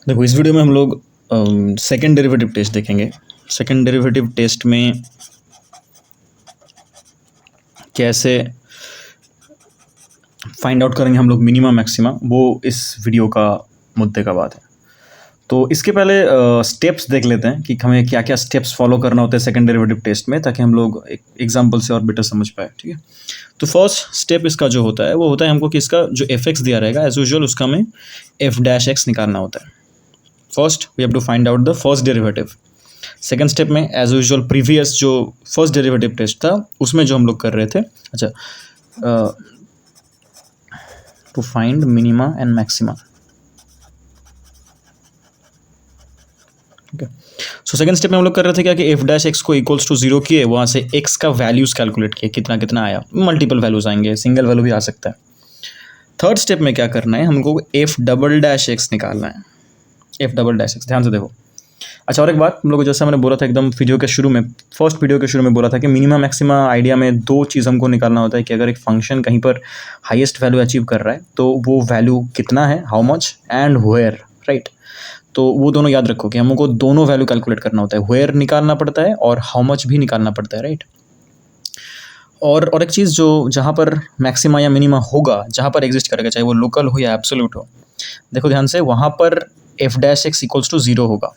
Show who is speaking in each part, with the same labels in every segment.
Speaker 1: देखो इस वीडियो में हम लोग सेकंड डेरिवेटिव टेस्ट देखेंगे। सेकंड डेरिवेटिव टेस्ट में कैसे फाइंड आउट करेंगे हम लोग मिनिमा मैक्सिमा, वो इस वीडियो का मुद्दे का बात है। तो इसके पहले स्टेप्स देख लेते हैं कि हमें क्या क्या स्टेप्स फॉलो करना होता है सेकंड डेरिवेटिव टेस्ट में, ताकि हम लोग एक एग्जांपल से और बेटर समझ पाए। ठीक है, तो फर्स्ट स्टेप इसका जो होता है वो होता है हमको कि इसका जो एफ एक्स दिया रहेगा एज यूजुअल उसका हमें एफ डैश एक्स निकालना होता है। First we have to find out the first derivative. Second step में एज यूजुअल प्रीवियस जो फर्स्ट डेरिवेटिव टेस्ट था उसमें जो हम लोग कर रहे थे, अच्छा, to find minima and maxima. Okay, so second step में हम लोग कर रहे थे क्या कि एफ डैश एक्स को इक्वल्स टू 0 किए, वहाँ से एक्स का वैल्यूज़ कैलकुलेट किए, कितना कितना आया। मल्टीपल वैल्यूज आएंगे, सिंगल वैल्यू भी आ सकता है। थर्ड स्टेप में क्या करना है, हमको एफ डबल डैश एक्स निकालना है। एफ डबल डैश एक्स, ध्यान से देखो। अच्छा, और एक बात, हम लोग जैसा मैंने बोला था एकदम वीडियो के शुरू में, फर्स्ट वीडियो के शुरू में बोला था कि मिनिमा मैक्सिमा आइडिया में दो चीज़ हमको निकालना होता है कि अगर एक फंक्शन कहीं पर हाईएस्ट वैल्यू अचीव कर रहा है तो वो वैल्यू कितना है, how much and where, right. तो वो दोनों याद रखो कि हमको दोनों वैल्यू कैलकुलेट करना होता है, वेयर निकालना पड़ता है और हाउ मच भी निकालना पड़ता है, राइट। और एक चीज़ जो जहाँ पर मैक्सिमा या मिनिमा होगा, जहाँ पर एग्जिस्ट करेगा, चाहे वो लोकल हो या एब्सोल्यूट हो, देखो ध्यान से, वहाँ पर F dash x equals to 0 होगा,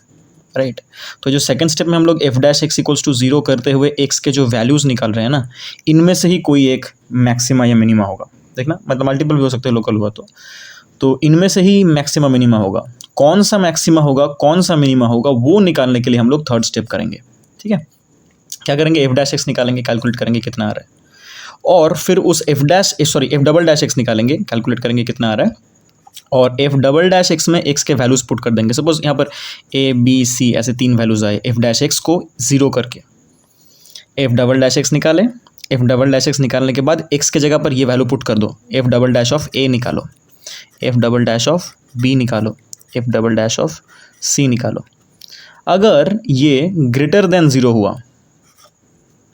Speaker 1: राइट। तो जो सेकंड स्टेप में हम लोग F dash x equals to 0 करते हुए एक्स के जो वैल्यूज़ निकाल रहे हैं ना, इनमें से ही कोई एक मैक्सिमा या मिनिमा होगा। देखना, मतलब मल्टीपल भी हो सकते हैं लोकल हुआ तो इनमें से ही मैक्सिमा मिनिमा होगा। कौन सा मैक्सिमा होगा, कौन सा मिनिमा होगा, वो निकालने के लिए हम लोग थर्ड स्टेप करेंगे। ठीक है, क्या करेंगे, एफ डैश एक्स निकालेंगे, कैलकुलेट करेंगे कितना आ रहा है, और फिर उस एफ डबल डैश एक्स निकालेंगे, कैलकुलेट करेंगे कितना आ रहा है, और एफ डबल डैश एक्स में एक्स के वैल्यूज़ पुट कर देंगे। सपोज यहाँ पर ए बी सी ऐसे 3 वैल्यूज़ आए, एफ डैश एक्स को 0 करके एफ डबल डैश एक्स निकालें। एफ डबल डैश एक्स निकालने के बाद एक्स के जगह पर ये वैल्यू पुट कर दो, F double dash of A निकालो, F double dash of B निकालो, F double dash of C निकालो। अगर ये ग्रेटर देन 0 हुआ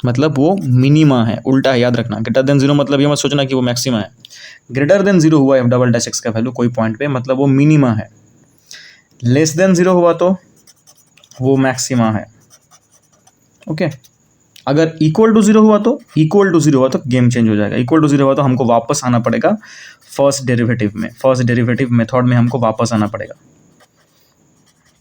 Speaker 1: मतलब वो मिनिमा है, उल्टा है, याद रखना। ग्रेटर देन 0 मतलब ये मत सोचना कि वो मैक्सिमा है। ग्रेटर देन 0 हुआ एफ डबल डैश एक्स का वैल्यू कोई पॉइंट पे, मतलब वो मिनिमा है। लेस देन 0 हुआ तो वो मैक्सिमा है। ओके, अगर इक्वल टू 0 हुआ तो गेम चेंज हो जाएगा। इक्वल टू 0 हुआ तो हमको वापस आना पड़ेगा फर्स्ट डेरिवेटिव मेथड में हमको वापस आना पड़ेगा।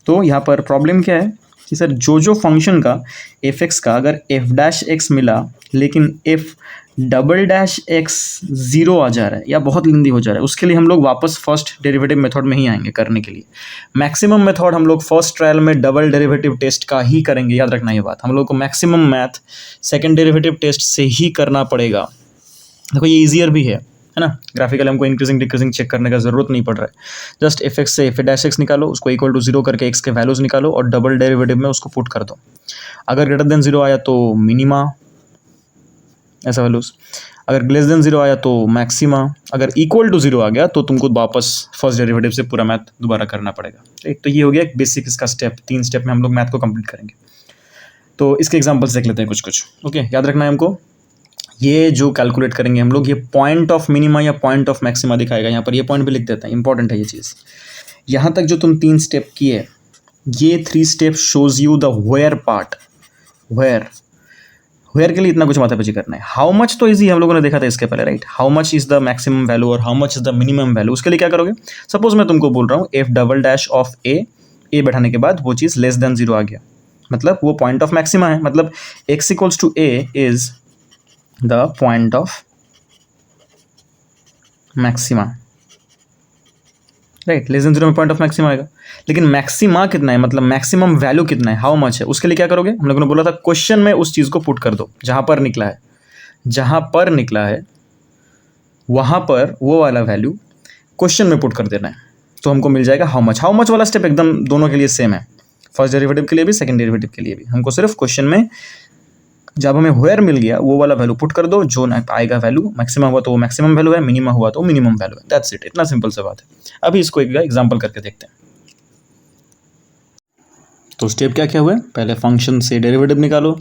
Speaker 1: तो यहाँ पर प्रॉब्लम क्या है कि सर जो फंक्शन का एफ एक्स का अगर एफ डैश एक्स मिला लेकिन एफ डबल डैश एक्स 0 आ जा रहा है या बहुत लेंदी हो जा रहा है, उसके लिए हम लोग वापस फर्स्ट डेरिवेटिव मेथड में ही आएंगे करने के लिए। मैक्सिमम मेथड हम लोग फर्स्ट ट्रायल में डबल डेरिवेटिव टेस्ट का ही करेंगे, याद रखना ये बात। हम लोग को maximum math second derivative test से ही करना पड़ेगा। देखो ये ईजियर भी है ना, ग्राफिकली हमको इंक्रीजिंग डिक्रीजिंग चेक करने का जरूरत नहीं पड़ रहा है। जस्ट एफ एक्स से एफ डैश एक्स निकालो, उसको इक्वल टू 0 करके एक्स के वैल्यूज़ निकालो और डबल डेरिवेटिव में उसको पुट कर दो। अगर ग्रेटर देन 0 आया तो मिनिमा ऐसा वैल्यूज़, अगर लेस देन 0 आया तो मैक्सिमा, अगर इक्वल टू 0 आ गया तो तुमको वापस फर्स्ट डेरिवेटिव से पूरा मैथ दोबारा करना पड़ेगा। ठीक, तो ये हो गया एक बेसिक इसका स्टेप। 3 स्टेप में हम लोग मैथ को कंप्लीट करेंगे। तो इसके एग्जाम्पल्स देख लेते हैं कुछ। ओके, याद रखना है हमको, ये जो कैलकुलेट करेंगे हम लोग, ये पॉइंट ऑफ मिनिमा या पॉइंट ऑफ मैक्सिमा दिखाएगा। यहाँ पर ये पॉइंट भी लिख देते हैं, इंपॉर्टेंट है ये चीज़। यहाँ तक जो तुम 3 स्टेप किए, ये 3 step shows you the where part. Where के लिए इतना कुछ माथापच्ची करना है। हाउ मच तो इजी हम लोगों ने देखा था इसके पहले, right. How much is the maximum value और how much is the minimum value. उसके लिए क्या करोगे, सपोज मैं तुमको बोल रहा हूँ एफ डबल डैश ऑफ ए बैठाने के बाद वो चीज़ लेस देन 0 आ गया, मतलब वो पॉइंट ऑफ मैक्सिमा है। मतलब X equals to A is the point of maxima, right. Less than 0 में पॉइंट ऑफ मैक्सिमा आएगा, लेकिन मैक्सिमा कितना है, मतलब मैक्सिमम वैल्यू कितना है, हाउ मच है। उसके लिए क्या करोगे, हम लोगों ने बोला था क्वेश्चन में उस चीज़ को पुट कर दो जहाँ पर निकला है वहाँ पर वो वाला वैल्यू क्वेश्चन में पुट कर देना है, तो हमको मिल जाएगा हाउ मच वाला स्टेप एकदम दोनों के लिए सेम है, फर्स्ट डेरिवेटिव के लिए भी सेकंड डेरिवेटिव के लिए भी। हमको सिर्फ क्वेश्चन में जब हमें वेयर मिल गया वो वाला वैल्यू पुट कर दो, जो आएगा वैल्यू मैक्सिमम हुआ तो वो मैक्सिमम वैल्यू है, मिनिमम हुआ तो मिनिमम वैल्यू है। दैट्स इट, इतना सिंपल सा बात है। अभी इसको एक एग्जांपल करके देखते हैं। तो स्टेप क्या क्या हुआ, पहले फंक्शन से डेरिवेटिव निकालो,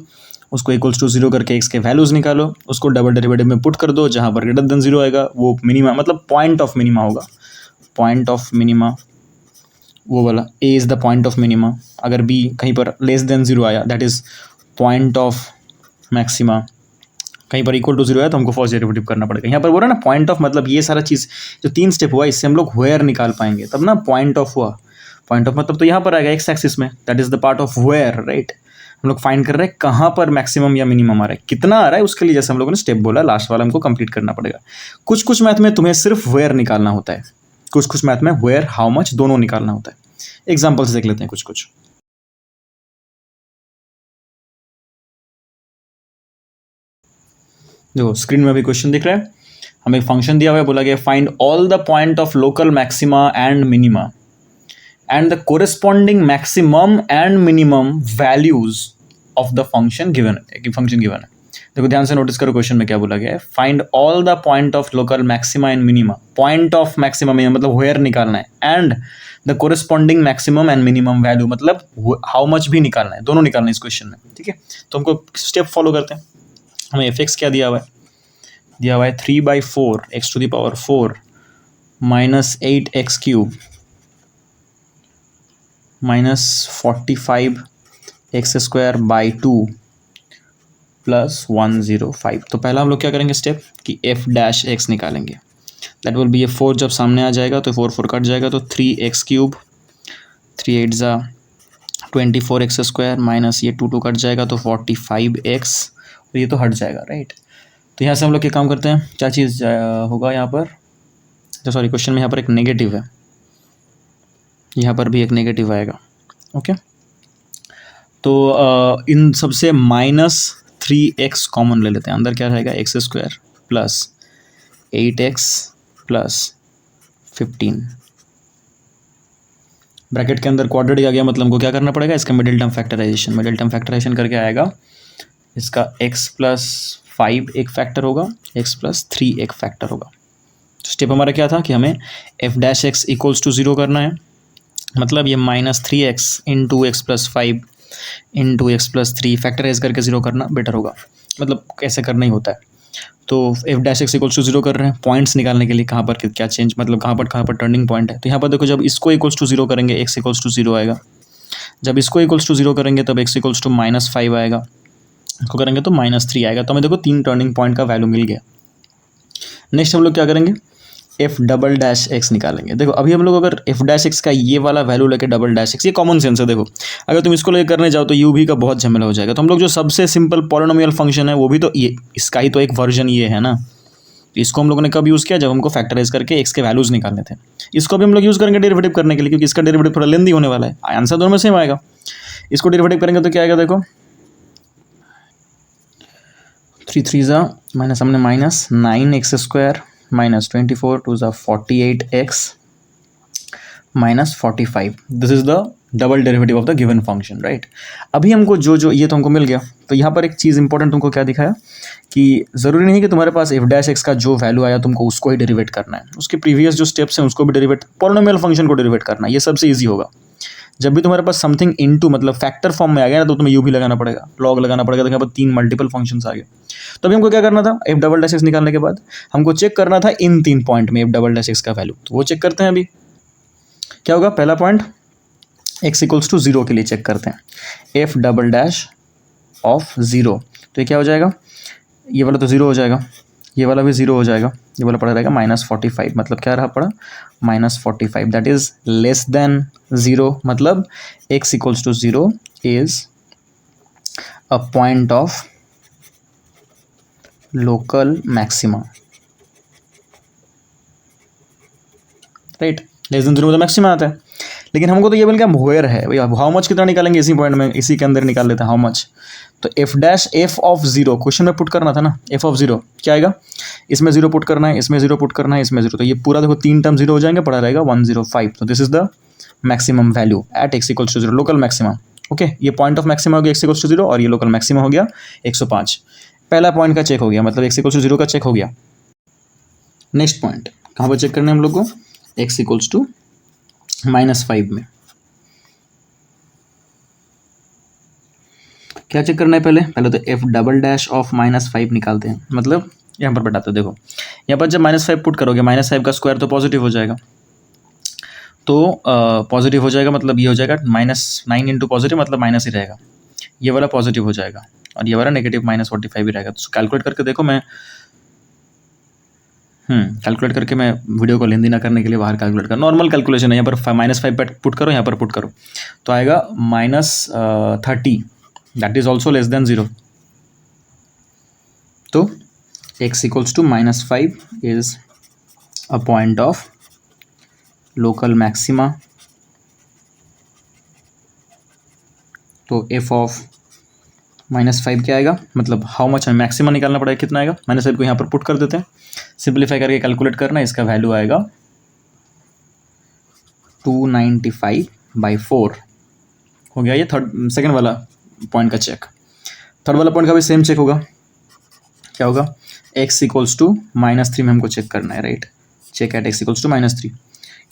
Speaker 1: उसको इक्वल्स टू 0 करके एक्स के वैल्यूज़ निकालो, उसको डबल डेरिवेटिव में पुट कर दो, जहाँ पर ग्रेटर देन 0 आएगा वो मिनिमा, मतलब पॉइंट ऑफ मिनिमा होगा, पॉइंट ऑफ मिनिमा वो वाला A is the point of minima, अगर बी कहीं पर लेस देन ज़ीरो आया that is point of maxima, कहीं पर इक्वल टू जीरो है तो हमको फर्स्ट डेरिवेटिव करना पड़ेगा। यहाँ पर बोल रहा ना पॉइंट ऑफ, मतलब ये सारा चीज़ जो 3 स्टेप हुआ इससे हम लोग वेयर निकाल पाएंगे, तब ना पॉइंट ऑफ हुआ। पॉइंट ऑफ मतलब तो यहाँ पर आएगा एक्स एक्सिस में, that is the part of where, right. हम लोग फाइंड कर रहे हैं कहाँ पर मैक्सिमम या मिनिमम आ रहा है, कितना आ रहा है, उसके लिए जैसे हम लोगों ने स्टेप बोला लास्ट वाला हमको कंप्लीट करना पड़ेगा। कुछ कुछ मैथ में तुम्हें सिर्फ वेयर निकालना होता है, कुछ कुछ मैथ में वेयर हाउ मच दोनों निकालना होता है। एग्जाम्पल्स देख लेते हैं कुछ कुछ। देखो स्क्रीन में भी क्वेश्चन दिख रहा है, हमें फंक्शन दिया हुआ है, बोला गया find all the point of local maxima and minima and the corresponding maximum and minimum values of the function given है। देखो ध्यान से नोटिस करो क्वेश्चन में क्या बोला गया है, find all the point of local maxima and minima, point of maxima minimum मतलब वेयर निकालना है, and the corresponding maximum and minimum value मतलब हाउ मच भी निकालना है, दोनों निकालना है इस क्वेश्चन में, ठीक है। तो हमको स्टेप फॉलो करते हैं। हमें एफ एक्स क्या दिया हुआ है, दिया हुआ है 3/4 X to the power 4 minus 8x cube minus 45 X square by 2 plus 105। तो पहला हम लोग क्या करेंगे स्टेप कि एफ डैश एक्स निकालेंगे, दैट विल बी ये 4 जब सामने आ जाएगा तो 4 कट जाएगा, तो 3x क्यूब 3 8 ज़ा 24 एक्स स्क्वायर माइनस ये 2 कट जाएगा तो 45x, और ये तो हट जाएगा, राइट। तो यहाँ से हम लोग क्या काम करते हैं, क्या चीज़ होगा यहाँ पर, तो सॉरी क्वेश्चन में यहाँ पर एक नेगेटिव है, यहाँ पर भी एक नेगेटिव आएगा, ओके। तो इन सबसे -3x कॉमन ले लेते हैं, अंदर क्या रहेगा x square plus 8x plus 15, bracket के अंदर क्वाड्रेटिक आ गया, मतलब हमको क्या करना पड़ेगा इसका मिडिल टर्म फैक्टराइजेशन करके आएगा, इसका x प्लस 5 एक फैक्टर होगा, x प्लस 3 एक फैक्टर होगा। तो स्टेप हमारा क्या था कि हमें F dash x equals to 0 करना है, मतलब ये -3x into X plus 5 into X plus 3 factorise करके 0 करना बेटर होगा, मतलब कैसे करना ही होता है। तो F dash x equals to 0 कर रहे हैं, पॉइंट्स निकालने के लिए कहाँ पर क्या चेंज, मतलब कहाँ पर टर्निंग पॉइंट है। तो यहाँ पर देखो जब इसको इक्वल्स टू 0 करेंगे x इक्वल्स टू 0 आएगा, जब इसको इक्वल्स टू 0 करेंगे तब x इक्वल्स टू -5 आएगा, इसको करेंगे तो -3 आएगा। तो हमें देखो 3 टर्निंग पॉइंट का वैल्यू मिल गया। नेक्स्ट हम लोग क्या करेंगे, एफ डबल डैश एक्स निकालेंगे। देखो अभी हम लोग अगर एफ डैश एक्स का ये वाला वैल्यू लेके डबल डैश एक्स, ये कॉमन सेंस है, देखो अगर तुम इसको लेकर करने जाओ तो यू भी का बहुत झमेला हो जाएगा। तो हम लोग जो सबसे सिंपल पॉलिनोमियल फंक्शन है वो भी तो ये इसका ही तो एक वर्जन ये है ना, तो इसको हम लोगों ने कब यूज़ किया, जब हमको फैक्टराइज करके एक्स के वैल्यूज़ निकालने थे। इसको भी हम लोग यूज़ करेंगे डेरिवेटिव करने के लिए, क्योंकि इसका डेरिवेटिव थोड़ा लेंदी होने वाला है, आंसर दोनों में सेम आएगा। इसको डेरिवेटिव करेंगे तो क्या आएगा, देखो 3 3 ज़ा माइनस हमने -9x स्क्वायर माइनस 24 2 ज़ा 48x minus 45, this is the double derivative of the given function, right. अभी हमको जो ये तो हमको मिल गया। तो यहाँ पर एक चीज़ इंपॉर्टेंट तुमको क्या दिखाया कि ज़रूरी नहीं कि तुम्हारे पास एफ डैश एक्स का जो वैल्यू आया तुमको उसको ही डेरिवेट करना है, उसके प्रीवियस जो स्टेप्स हैं उसको भी डेरिवेट, पॉलिनोमियल फंक्शन को डेरिवेट करना है, ये सबसे ईजी होगा। जब भी तुम्हारे पास समथिंग इनटू मतलब फैक्टर फॉर्म में आ गया ना तो तुम्हें यू भी लगाना पड़ेगा, लॉग लगाना पड़ेगा। तो यहाँ पर 3 मल्टीपल फंक्शंस आ गए। तो अभी हमको क्या करना था, एफ डबल डैश एक्स निकालने के बाद हमको चेक करना था इन 3 पॉइंट में एफ डबल डैश एक्स का वैल्यू, तो वो चेक करते हैं। अभी क्या होगा, पहला पॉइंट एक्स इक्वल्स टू 0 के लिए चेक करते हैं, एफ डबल डैश ऑफ 0, तो ये क्या हो जाएगा, ये वाला तो 0 हो जाएगा, ये वाला भी 0 हो जाएगा, ये वाला पड़ा रहेगा -45, मतलब क्या रहा पड़ा -45, दैट इज लेस देन 0, मतलब x equals to 0 is a point of local maxima, right. Less than 0 मतलब मैक्सिमा आता है, लेकिन हमको तो ये मिल गया वेयर है भैया, हाउ मच कितना निकालेंगे इसी पॉइंट में, इसी के अंदर निकाल लेते हैं हाउ मच। तो F dash F of 0 question में पुट करना था ना, एफ ऑफ 0 क्या आएगा, इसमें 0 पुट करना है, इसमें 0 पुट करना है, इसमें 0, तो ये पूरा देखो 3 टर्म 0 हो जाएंगे, पड़ा रहेगा 105। तो this is the maximum value at X equals to 0, local maxima, okay. ये पॉइंट ऑफ मैक्सिमा हो गया एक्स इक्वल्स टू 0 और ये लोकल मैक्सिमा हो गया 105। पहला पॉइंट का चेक हो गया, मतलब एक्स इक्वल्स टू 0 का चेक हो गया। नेक्स्ट पॉइंट कहाँ पर चेक करना है हम लोग को, एक्स इक्वल्स टू -5 में क्या चेक करना है, पहले तो एफ डबल डैश ऑफ -5 निकालते हैं, मतलब यहाँ पर बताते हो। देखो यहाँ पर जब -5 पुट करोगे, -5 का स्क्वायर तो पॉजिटिव हो जाएगा, तो पॉजिटिव हो जाएगा, मतलब ये हो जाएगा -9 इंटू पॉजिटिव मतलब माइनस ही रहेगा, ये वाला पॉजिटिव हो जाएगा और ये वाला नेगेटिव -45 ही रहेगा। तो कैलकुलेट करके देखो, मैं कैलकुलेट करके, मैं वीडियो को लेंदी ना करने के लिए बाहर कैलकुलेट कर, नॉर्मल कैलकुलेशन है, यहाँ पर -5 पर पुट करो, यहाँ पर पुट करो तो आएगा -30, that is also less than 0। तो x equals to -5 is a point of local maxima. तो f ऑफ -5 क्या आएगा, मतलब हाउ मच हमें मैक्सिमा निकालना पड़ेगा, कितना आएगा, -5 को यहाँ पर पुट कर देते हैं, सिंप्लीफाई करके कैलकुलेट करना है, इसका वैल्यू आएगा 295/4 हो गया। ये सेकंड वाला पॉइंट का चेक। थर्ड वाला पॉइंट का भी सेम चेक होगा, क्या होगा, x इक्वल्स टू -3 में हमको चेक करना है, right, check at x equals to -3।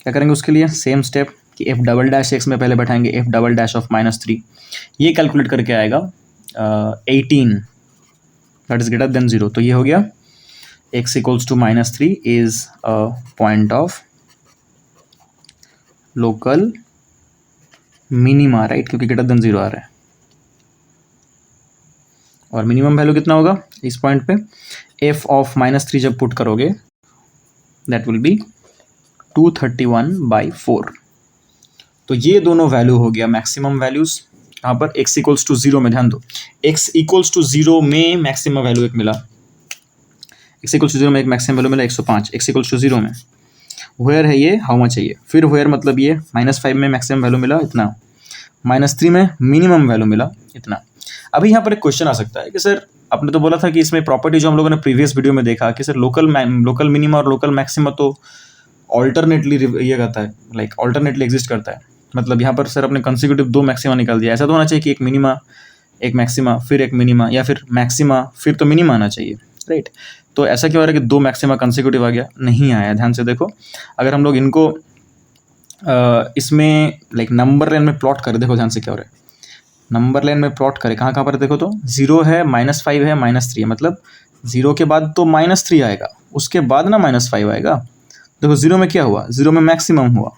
Speaker 1: क्या करेंगे उसके लिए, सेम स्टेप कि f डबल डैश x में पहले बैठाएंगे f डबल डैश ऑफ -3, ये कैलकुलेट करके आएगा 18 दैट इज ग्रेटर देन 0। तो ये हो गया x equals to -3 is a point of local minima, right, क्योंकि ग्रेटर देन 0 आ रहा है। और मिनिमम वैल्यू कितना होगा इस पॉइंट पे, f ऑफ -3 जब पुट करोगे दैट विल बी 231/4। तो ये दोनों वैल्यू हो गया मैक्सिमम वैल्यूज। यहाँ पर x इक्वल्स टू 0 में ध्यान दो, x इक्वल्स टू 0 में मैक्सिमम वैल्यू एक मिला, x इक्वल्स टू 0 में एक मैक्सिमम वैल्यू मिला 105, x इक्वल्स टू 0 में। वेयर है ये, हाउ मच है ये, फिर वेयर मतलब ये -5 में मैक्सिमम वैल्यू मिला इतना, -3 में मिनिमम वैल्यू मिला इतना। अभी यहाँ पर एक क्वेश्चन आ सकता है कि सर आपने तो बोला था कि इसमें प्रॉपर्टी जो हम लोगों ने प्रीवियस वीडियो में देखा कि सर लोकल मिनिमा और लोकल मैक्सिमा तो ऑल्टरनेटली ये करता है, लाइक ऑल्टरनेटली एग्जिस्ट करता है, मतलब यहाँ पर सर अपने कंसेक्यूटिव 2 मैक्सिमा निकाल दिया, ऐसा तो होना चाहिए कि एक मिनिमा एक मैक्सिमा फिर एक मिनिमा, या फिर मैक्सिमा फिर तो मिनिमा आना चाहिए, राइट। तो ऐसा क्यों हो रहा है कि 2 मैक्सिमा कंसेक्यूटिव आ गया, नहीं आया। ध्यान से देखो, अगर हम लोग इनको इसमें लाइक नंबर लाइन में प्लॉट करें, देखो ध्यान से क्या हो रहा है, नंबर लाइन में प्लॉट करें, कहाँ पर देखो तो 0 है, -5 है, -3 है, मतलब 0 के बाद तो -3 आएगा, उसके बाद ना -5 आएगा। देखो 0 में क्या हुआ, 0 में मैक्सिमम हुआ,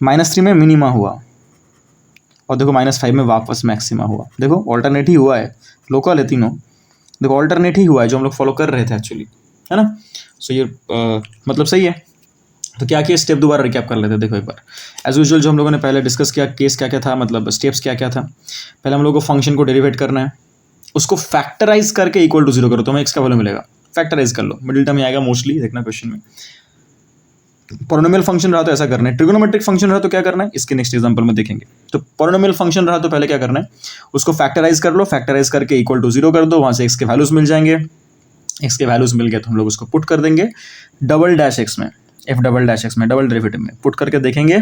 Speaker 1: -3 में मिनिमा हुआ, और देखो -5 में वापस मैक्सिमा हुआ। देखो ऑल्टरनेट ही हुआ है, लोकल है तीनों, देखो ऑल्टरनेट ही हुआ है जो हम लोग फॉलो कर रहे थे एक्चुअली, है ना। सो ये मतलब सही है। तो क्या किया, स्टेप दोबारा रिकैप कर लेते हैं। देखो एक बार एज यूजुअल जो हम लोगों ने पहले डिस्कस किया, केस क्या क्या था, मतलब स्टेप्स क्या क्या था। पहले हम लोग को फंक्शन को डेरिवेट करना है, उसको फैक्टराइज करके इक्वल टू 0 करो तो हमें x का वैल्यू मिलेगा, फैक्टराइज कर लो, मिडिल टर्म में आएगा मोस्टली, देखना क्वेश्चन में। पॉलिनोमियल फंक्शन रहा तो ऐसा करना है, ट्रिगोनोमेट्रिक फंक्शन रहा तो क्या करना है, इसके नेक्स्ट एग्जांपल में देखेंगे। तो पॉलिनोमियल फंक्शन रहा तो पहले क्या करना है, उसको फैक्टराइज कर लो, फैक्टराइज करके इक्वल टू 0 कर दो, वहाँ से x के वैल्यूज मिल जाएंगे, x के वैल्यूज मिल गए तो हम लोग उसको पुट कर देंगे डबल डैश x में, f डबल डैश x में, डबल डेरिवेटिव में पुट करके देखेंगे,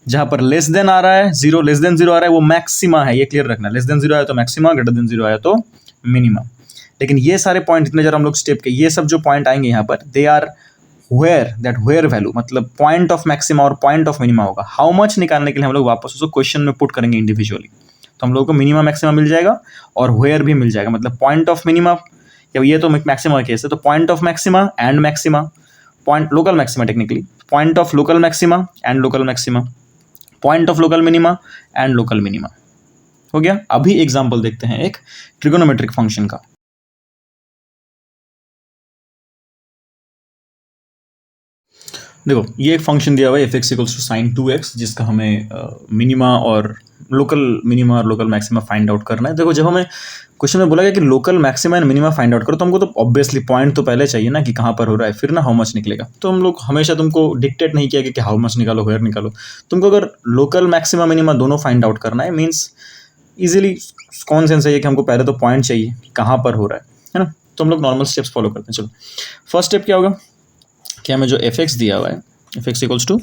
Speaker 1: जहाँ पर लेस देन आ रहा है 0, लेस देन 0 आ रहा है वो मैक्सिमा है, ये क्लियर रखना, लेस देन 0 आया तो मैक्सिमा, ग्रेटर देन 0 आया तो मिनिमा। लेकिन ये सारे पॉइंट इतने जरा हम लोग स्टेप के, ये सब जो पॉइंट आएंगे यहाँ पर, दे आर वेयर वैल्यू, मतलब पॉइंट ऑफ मैक्सिमा और पॉइंट ऑफ मिनिमा होगा। हाउ मच निकालने के लिए हम लोग वापस उसको क्वेश्चन में पुट करेंगे इंडिविजुअली, तो हम लोगों को मिनिमा मैक्सिमा मिल जाएगा और वेयर भी मिल जाएगा, मतलब पॉइंट ऑफ मिनिमा, ये तो मैक्सिमा का केस है, तो point of maxima and maxima, point local maxima technically, point of local maxima and local maxima, point of local minima and local minima, हो गया। अभी एग्जांपल देखते हैं एक ट्रिगोनोमेट्रिक फंक्शन का। देखो ये एक फंक्शन दिया हुआ है f(x = sin 2x), जिसका हमें मिनिमा और लोकल मिनिमा और लोकल मैक्सिमा फाइंड आउट करना है। देखो जब हमें क्वेश्चन में बोला गया कि local maxima and minima find out करो, तो हमको तो ऑब्वियसली पॉइंट तो पहले चाहिए ना कि कहाँ पर हो रहा है, फिर ना हाउ मच निकलेगा। तो हम लोग हमेशा तुमको डिक्टेट नहीं किया कि हाउ मच निकालो, वेयर निकालो, तुमको अगर लोकल मैक्सिमा मिनिमा दोनों फाइंड आउट करना है, मीन्स ईजिली कौन सेंस है कि हमको पहले तो पॉइंट चाहिए कि कहाँ पर हो रहा है ना। तो हम लोग नॉर्मल स्टेप्स फॉलो करते हैं। चलो फर्स्ट स्टेप क्या होगा कि हमें जो f(x) दिया हुआ है, f(x) =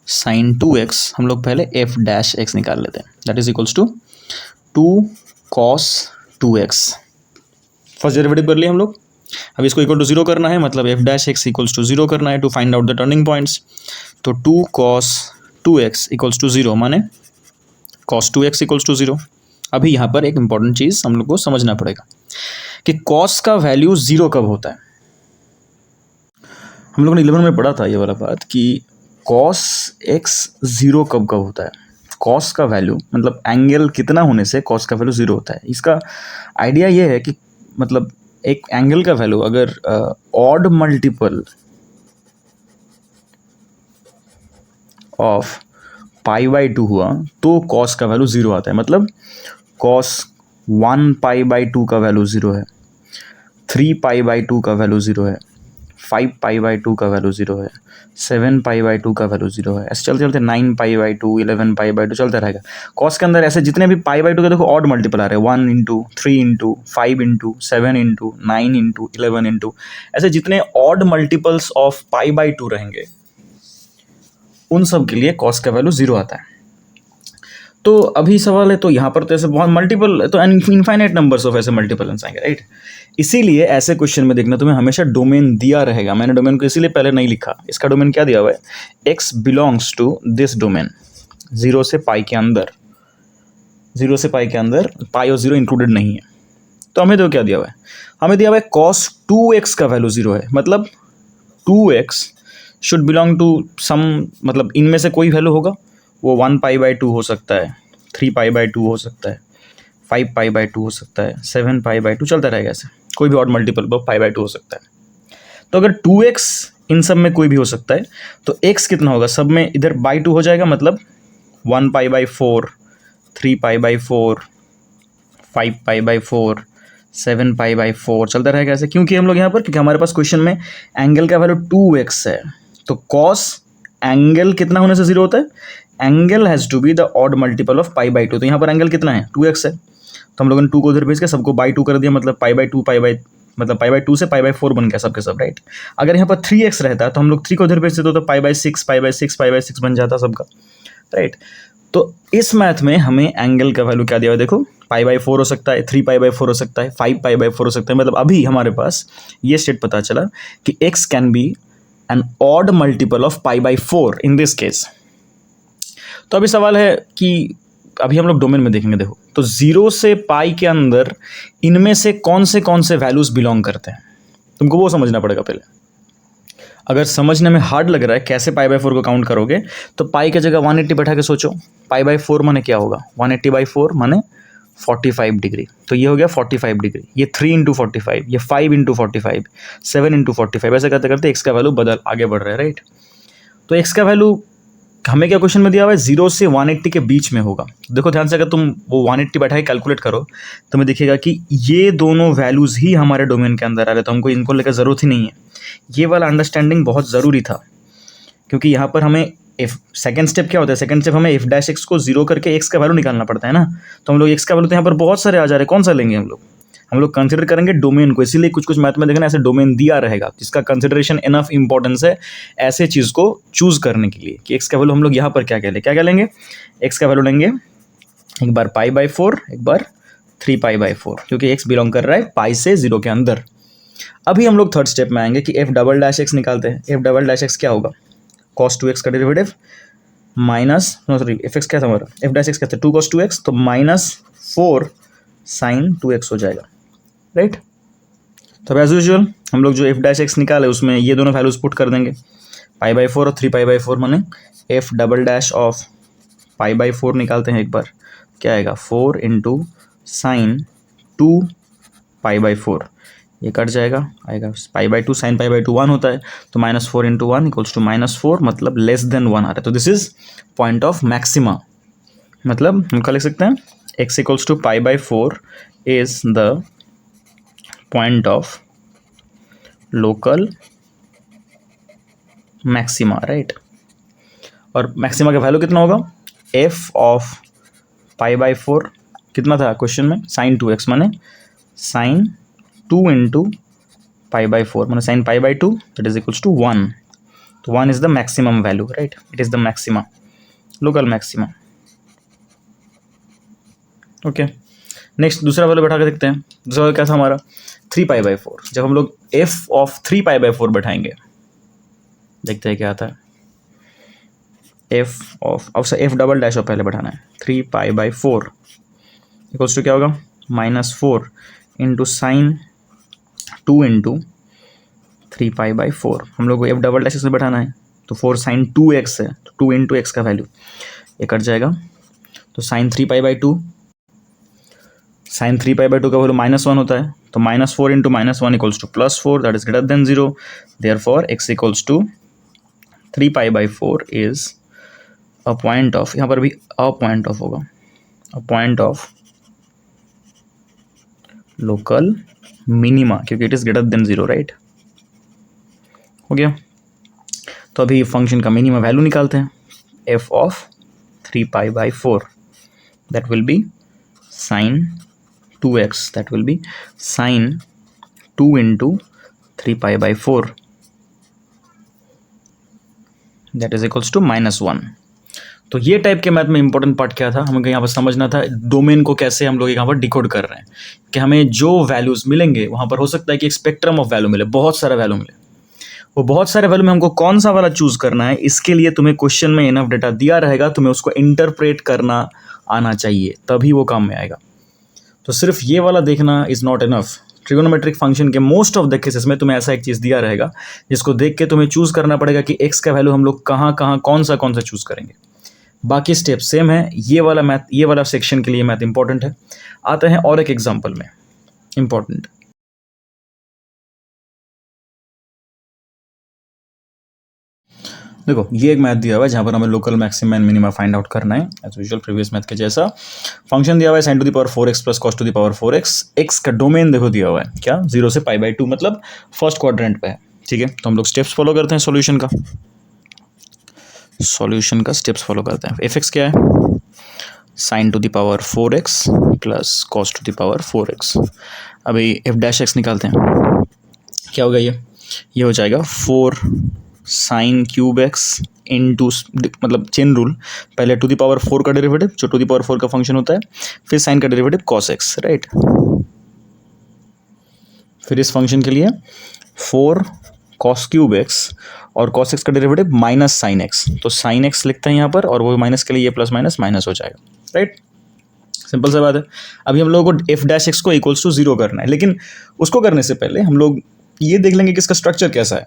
Speaker 1: sin 2x, हम लोग पहले f(x) निकाल लेते हैं, that is equals to 2 cos 2x। First derivative कर लिए हम लोग, अब इसको इक्वल टू 0 करना है, मतलब f(x) = 0 करना है to find out the turning points. तो 2 cos 2x = 0, माने cos 2x = 0। अभी यहाँ पर एक इंपॉर्टेंट चीज़ हम लोग को समझना पड़ेगा कि cos का वैल्यू 0 कब होता है। हम लोगों ने 11 में पढ़ा था ये वाला बात कि कॉस एक्स ज़ीरो कब कब होता है? कॉस का वैल्यू मतलब एंगल कितना होने से कॉस का वैल्यू ज़ीरो होता है? इसका आइडिया ये है कि मतलब एक एंगल का वैल्यू अगर ऑड मल्टीपल ऑफ π/2 हुआ तो कॉस का वैल्यू ज़ीरो आता है। मतलब कॉस 1 π/2 का वैल्यू ज़ीरो है, 3 π/2 का वैल्यू ज़ीरो है, 5 π/2 का वैल्यू ज़ीरो है, 7 π/2 का वैल्यू ज़ीरो है। ऐसे चलते चलते 9 π/2, 11 π/2 चलता रहेगा। कॉस के अंदर ऐसे जितने भी π/2 के देखो ऑड मल्टीपल आ रहे हैं, 1 into 3 into 5 into 7 into 9 into 11 into, ऐसे जितने ऑड मल्टीपल्स ऑफ π/2 रहेंगे उन सब के लिए कॉस का वैल्यू ज़ीरो आता है। तो अभी सवाल है, तो यहाँ पर तो ऐसे बहुत मल्टीपल, तो इनफाइनाइट नंबर्स ऑफ ऐसे मल्टीपल्स आएंगे, राइट। इसीलिए ऐसे क्वेश्चन में देखना तुम्हें हमेशा डोमेन दिया रहेगा। मैंने डोमेन को इसीलिए पहले नहीं लिखा। इसका डोमेन क्या दिया हुआ है? X belongs to this domain, 0 से पाई के अंदर, 0 से पाई के अंदर पाई और 0 इंक्लूडेड नहीं है। तो हमें तो क्या दिया हुआ है? हमें दिया हुआ है cos 2x का वैल्यू 0 है। मतलब 2x should belong to some, मतलब इनमें से कोई वैल्यू होगा। वो 1 π/2 हो सकता है, 3 π/2 हो सकता है, 5 π/2 हो सकता है, 7 π/2 चलता रहेगा। ऐसे कोई भी ऑड मल्टीपल π/2 हो सकता है। तो अगर 2x इन सब में कोई भी हो सकता है तो x कितना होगा? सब में इधर /2 हो जाएगा। मतलब 1 π/4, 3 π/4, 5 π/4, 7 π/4 चलता रहेगा ऐसे। क्योंकि हम लोग यहाँ पर, क्योंकि हमारे पास क्वेश्चन में एंगल का वैल्यू 2x है, तो कॉस एंगल कितना होने से जीरो होता है? Angle has to be the odd multiple of π/2। तो यहाँ पर एंगल कितना है? 2x है। तो हम लोगों ने 2 को उधर भेज के सबको /2 कर दिया। मतलब π/2 मतलब π/2 से π/4 बन गया सबके सब, राइट। अगर यहाँ पर 3x रहता तो हम लोग 3 को उधर भेजते तो π/6 π/6 π/6 बन जाता सबका, राइट। तो इस मैथ में हमें एंगल का वैल्यू क्या दिया हुआ है? देखो, π/4 हो सकता है, 3 π/4 हो सकता है, 5 π/4 हो सकता है। मतलब अभी हमारे पास ये स्टेट पता चला कि x can be an odd multiple of π/4 in this case. तो अभी सवाल है कि अभी हम लोग डोमेन में देखेंगे। देखो, तो 0 से पाई के अंदर इनमें से कौन से वैल्यूज बिलोंग करते हैं, तुमको वो समझना पड़ेगा पहले। अगर समझने में हार्ड लग रहा है कैसे π/4 को काउंट करोगे, तो पाई की जगह 180 बैठा के सोचो। π/4 माने क्या होगा? 180/4 माने 45 डिग्री। तो ये हो गया 45 डिग्री। ये 3 इंटू 45, ये 5 इंटू 45, 7 इंटू 45, ऐसे करते करते एक्स का वैल्यू बदल आगे बढ़ रहा है, राइट। तो एक्स का वैल्यू हमें क्या क्वेश्चन में दिया हुआ है? 0 से 180 के बीच में होगा। देखो ध्यान से, अगर तुम वो 180 बैठा के कैलकुलेट करो तो हमें दिखेगा कि ये दोनों वैल्यूज़ ही हमारे डोमेन के अंदर आ रहे, तो हमको इनको लेकर ज़रूरत ही नहीं है। ये वाला अंडरस्टैंडिंग बहुत ज़रूरी था, क्योंकि यहाँ पर हमें सेकंड स्टेप क्या होता है? सेकंड स्टेप हमें f' को 0 करके x का वैल्यू निकालना पड़ता है ना। तो हम लोग x का वैल्यू तो यहाँ पर बहुत सारे आ जा रहे हैं, कौन सा लेंगे हम लोग कंसिडर करेंगे डोमेन को। इसीलिए कुछ कुछ मैथ में देखना ऐसे डोमेन दिया रहेगा जिसका कंसिडरेशन इनफ इंपॉर्टेंस है ऐसे चीज़ को चूज़ करने के लिए कि x का वैल्यू हम लोग यहाँ पर क्या लेंगे? x का वैल्यू लेंगे एक बार π/4, एक बार 3 π/4, क्योंकि x बिलोंग कर रहा है पाई से 0 के अंदर। अभी हम लोग थर्ड स्टेप में आएंगे कि f'(x) निकालते हैं। f'(x) क्या होगा? cos 2x का डेरिवेटिव माइनस, fx क्या था हमारा? f'(x) क्या था? 2 cos 2x, तो -4 sin 2x हो जाएगा, राइट। तो एज यूजुअल हम लोग जो f'(x) निकाले उसमें ये दोनों वैल्यूज पुट कर देंगे, π/4 और 3 π/4, माने f' ऑफ π/4 निकालते हैं एक बार, क्या आएगा? 4 इंटू साइन 2 π/4, ये कट जाएगा, आएगा π/2 साइन π/2 1 होता है, तो -4 इंटू 1 इक्वल्स टू -4, मतलब लेस देन 1 आ रहा है। तो this is point of maxima. मतलब हम क्या लिख सकते हैं? x equals to π/4 is the point of local maxima, right. और मैक्सिमा का वैल्यू कितना होगा? f ऑफ π/4 कितना था क्वेश्चन में? sin 2x, माने sin 2 इंटू π/4, माने sin π/2, that is equals to 1। तो 1 is the maximum value, right. It is the maxima, local maxima. Okay, next दूसरा वैल्यू बैठा के देखते हैं। दूसरा वैल्यू क्या था हमारा? 3 π/4। जब हम लोग f ऑफ 3 π/4 बैठाएंगे, देखते हैं क्या आता है। f ऑफ f" पहले बैठाना है, 3 π/4 इक्वल्स टू क्या होगा? -4 इंटू साइन 2 इंटू 3 π/4। हम लोग को f" इसमें बैठाना है, तो 4 साइन 2x है, तो 2 इंटू एक्स का वैल्यू ये कट जाएगा, तो साइन 3π/2, साइन 3π/2 का वैल्यू -1 होता है, तो -4 into -1 equals to +4, that is greater than 0, therefore x equals to 3π/4 is a point of, यहाँ पर भी अ पॉइंट ऑफ होगा, a point of local minima, क्योंकि it is greater than 0, right. हो गया। तो अभी फंक्शन का मिनिमा वैल्यू निकालते हैं, f of 3π/4 that will be sine 2x, that will be sine 2 into 3π/4 that is equals to -1। तो ये टाइप के मैथ में इंपॉर्टेंट पार्ट क्या था, हमें यहाँ पर समझना था डोमेन को कैसे हम लोग यहाँ पर डिकोड कर रहे हैं, कि हमें जो वैल्यूज़ मिलेंगे वहाँ पर हो सकता है कि एक स्पेक्ट्रम ऑफ वैल्यू मिले, बहुत सारा वैल्यू मिले, वो बहुत सारे वैल्यू में हमको कौन सा वाला चूज़ करना है, इसके लिए तुम्हें क्वेश्चन में इनफ डेटा दिया रहेगा, तुम्हें उसको इंटरप्रेट करना आना चाहिए, तभी वो काम में आएगा। तो सिर्फ ये वाला देखना is not enough. Trigonometric function के मोस्ट ऑफ द केसेस में तुम्हें ऐसा एक चीज़ दिया रहेगा जिसको देख के तुम्हें चूज़ करना पड़ेगा कि एक्स का वैल्यू हम लोग कहाँ कौन सा चूज़ करेंगे। बाकी स्टेप सेम है। ये वाला मैथ, ये वाला सेक्शन के लिए मैथ इंपॉर्टेंट है। आते हैं और एक एग्जांपल में, इंपॉर्टेंट। देखो ये एक मैथ दिया हुआ है जहाँ पर हमें local maximum and minima find out करना है, एज यूजुअल प्रीवियस मैथ के जैसा। फंक्शन दिया हुआ है sin to the power 4x plus cos to the power 4x। X का डोमेन देखो दिया हुआ है क्या, 0 से π/2, मतलब फर्स्ट क्वाड्रेंट पे है। ठीक है, तो हम लोग स्टेप्स फॉलो करते हैं सॉल्यूशन का स्टेप्स फॉलो करते हैं। एफ क्या है, sin to the power 4x plus cos to the power 4x। अभी एफ डैश एक्स निकालते हैं, क्या होगा ये हो जाएगा 4 साइन क्यूब एक्स इंटू, मतलब चेन रूल, पहले टू द पावर 4 का डेरिवेटिव जो टू द पावर 4 का फंक्शन होता है, फिर साइन का डेरिवेटिव cos x, राइट। फिर इस फंक्शन के लिए 4 cos क्यूब x और cos x का डेरिवेटिव माइनस साइन x, तो साइन x लिखते हैं यहाँ पर, और वो माइनस के लिए ये प्लस माइनस माइनस हो जाएगा, राइट। सिंपल सा बात है। अभी हम लोगों को एफ डैश एक्स को इक्वल्स टू 0 करना है, लेकिन उसको करने से पहले हम लोग ये देख लेंगे कि इसका स्ट्रक्चर कैसा है,